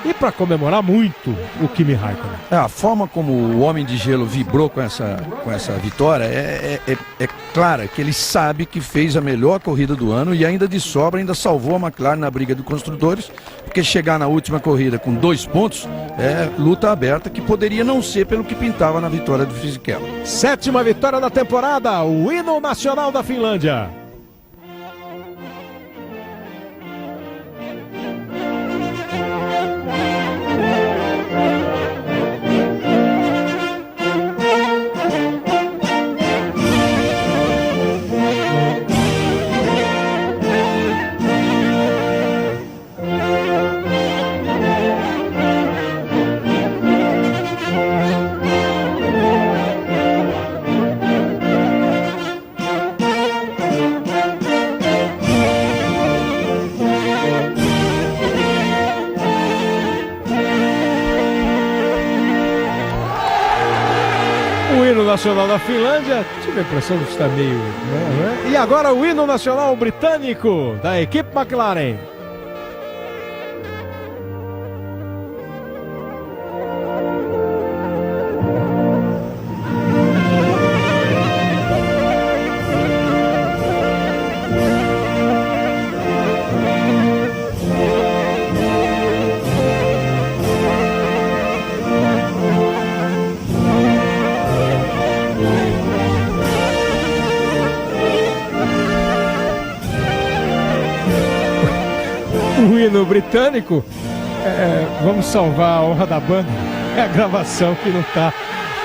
E para comemorar muito o Kimi Räikkönen. A forma como o Homem de Gelo vibrou com essa vitória é clara, que ele sabe que fez a melhor corrida do ano e ainda de sobra ainda salvou a McLaren na briga de construtores, porque chegar na última corrida com 2 pontos é luta aberta, que poderia não ser pelo que pintava na vitória do Fisichella. 7ª vitória da temporada, o hino nacional da Finlândia. O hino nacional da Finlândia, tive a impressão de estar meio... né? E agora o hino nacional britânico da equipe McLaren. O hino britânico, vamos salvar a honra da banda, é a gravação que não está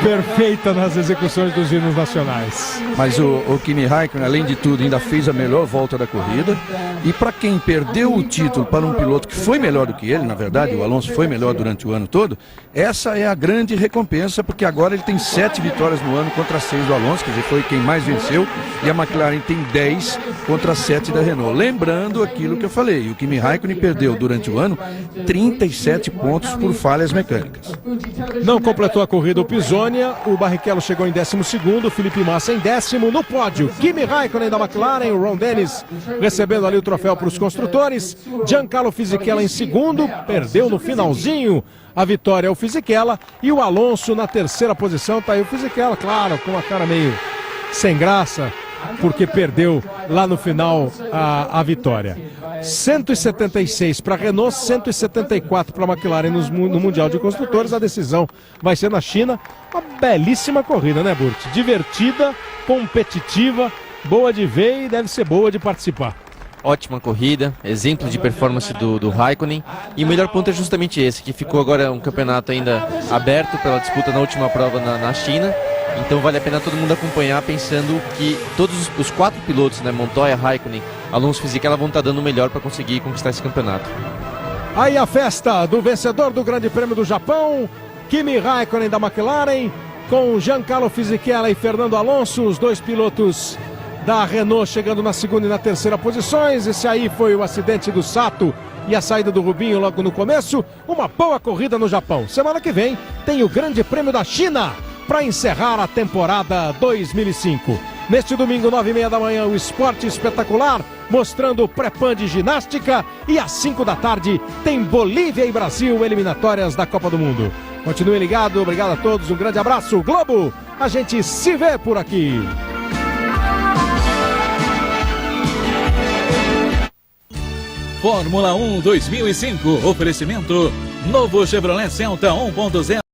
perfeita nas execuções dos hinos nacionais. Mas o Kimi Räikkönen, além de tudo, ainda fez a melhor volta da corrida. E para quem perdeu o título para um piloto que foi melhor do que ele, na verdade, o Alonso foi melhor durante o ano todo, essa é a grande recompensa, porque agora ele tem 7 vitórias no ano contra 6 do Alonso, quer dizer, foi quem mais venceu, e a McLaren tem 10 contra 7 da Renault. Lembrando aquilo que eu falei, o Kimi Räikkönen perdeu durante o ano 37 pontos por falhas mecânicas. Não completou a corrida o Pisônia, o Barrichello chegou em 12º, o Felipe Massa em 10º no pódio. Kimi Räikkönen da McLaren, o Ron Dennis recebendo ali o troféu para os construtores. Giancarlo Fisichella em 2º, perdeu no finalzinho a vitória ao Fisichella. E o Alonso na 3ª posição, tá aí o Fisichella, claro, com uma cara meio sem graça, porque perdeu lá no final a vitória. 176 para a Renault, 174 para a McLaren no Mundial de Construtores. A decisão vai ser na China. Uma belíssima corrida, né, Burt? Divertida, competitiva, boa de ver e deve ser boa de participar. Ótima corrida, exemplo de performance do Räikkönen. E o melhor ponto é justamente esse, que ficou agora um campeonato ainda aberto pela disputa na última prova na China. Então vale a pena todo mundo acompanhar, pensando que todos os 4 pilotos, né, Montoya, Räikkönen, Alonso, Fisichella, vão estar dando o melhor para conseguir conquistar esse campeonato. Aí a festa do vencedor do Grande Prêmio do Japão, Kimi Räikkönen da McLaren, com Giancarlo Fisichella e Fernando Alonso, os 2 pilotos da Renault chegando na 2ª e na 3ª posições. Esse aí foi o acidente do Sato e a saída do Rubinho logo no começo, uma boa corrida no Japão. Semana que vem tem o Grande Prêmio da China para encerrar a temporada 2005. Neste domingo, 9h30 da manhã, o Esporte Espetacular, mostrando o pré-pan de ginástica. E às 5 da tarde tem Bolívia e Brasil, eliminatórias da Copa do Mundo. Continue ligado, obrigado a todos, um grande abraço. Globo, a gente se vê por aqui. Fórmula 1 2005, oferecimento novo Chevrolet Celta 1.0.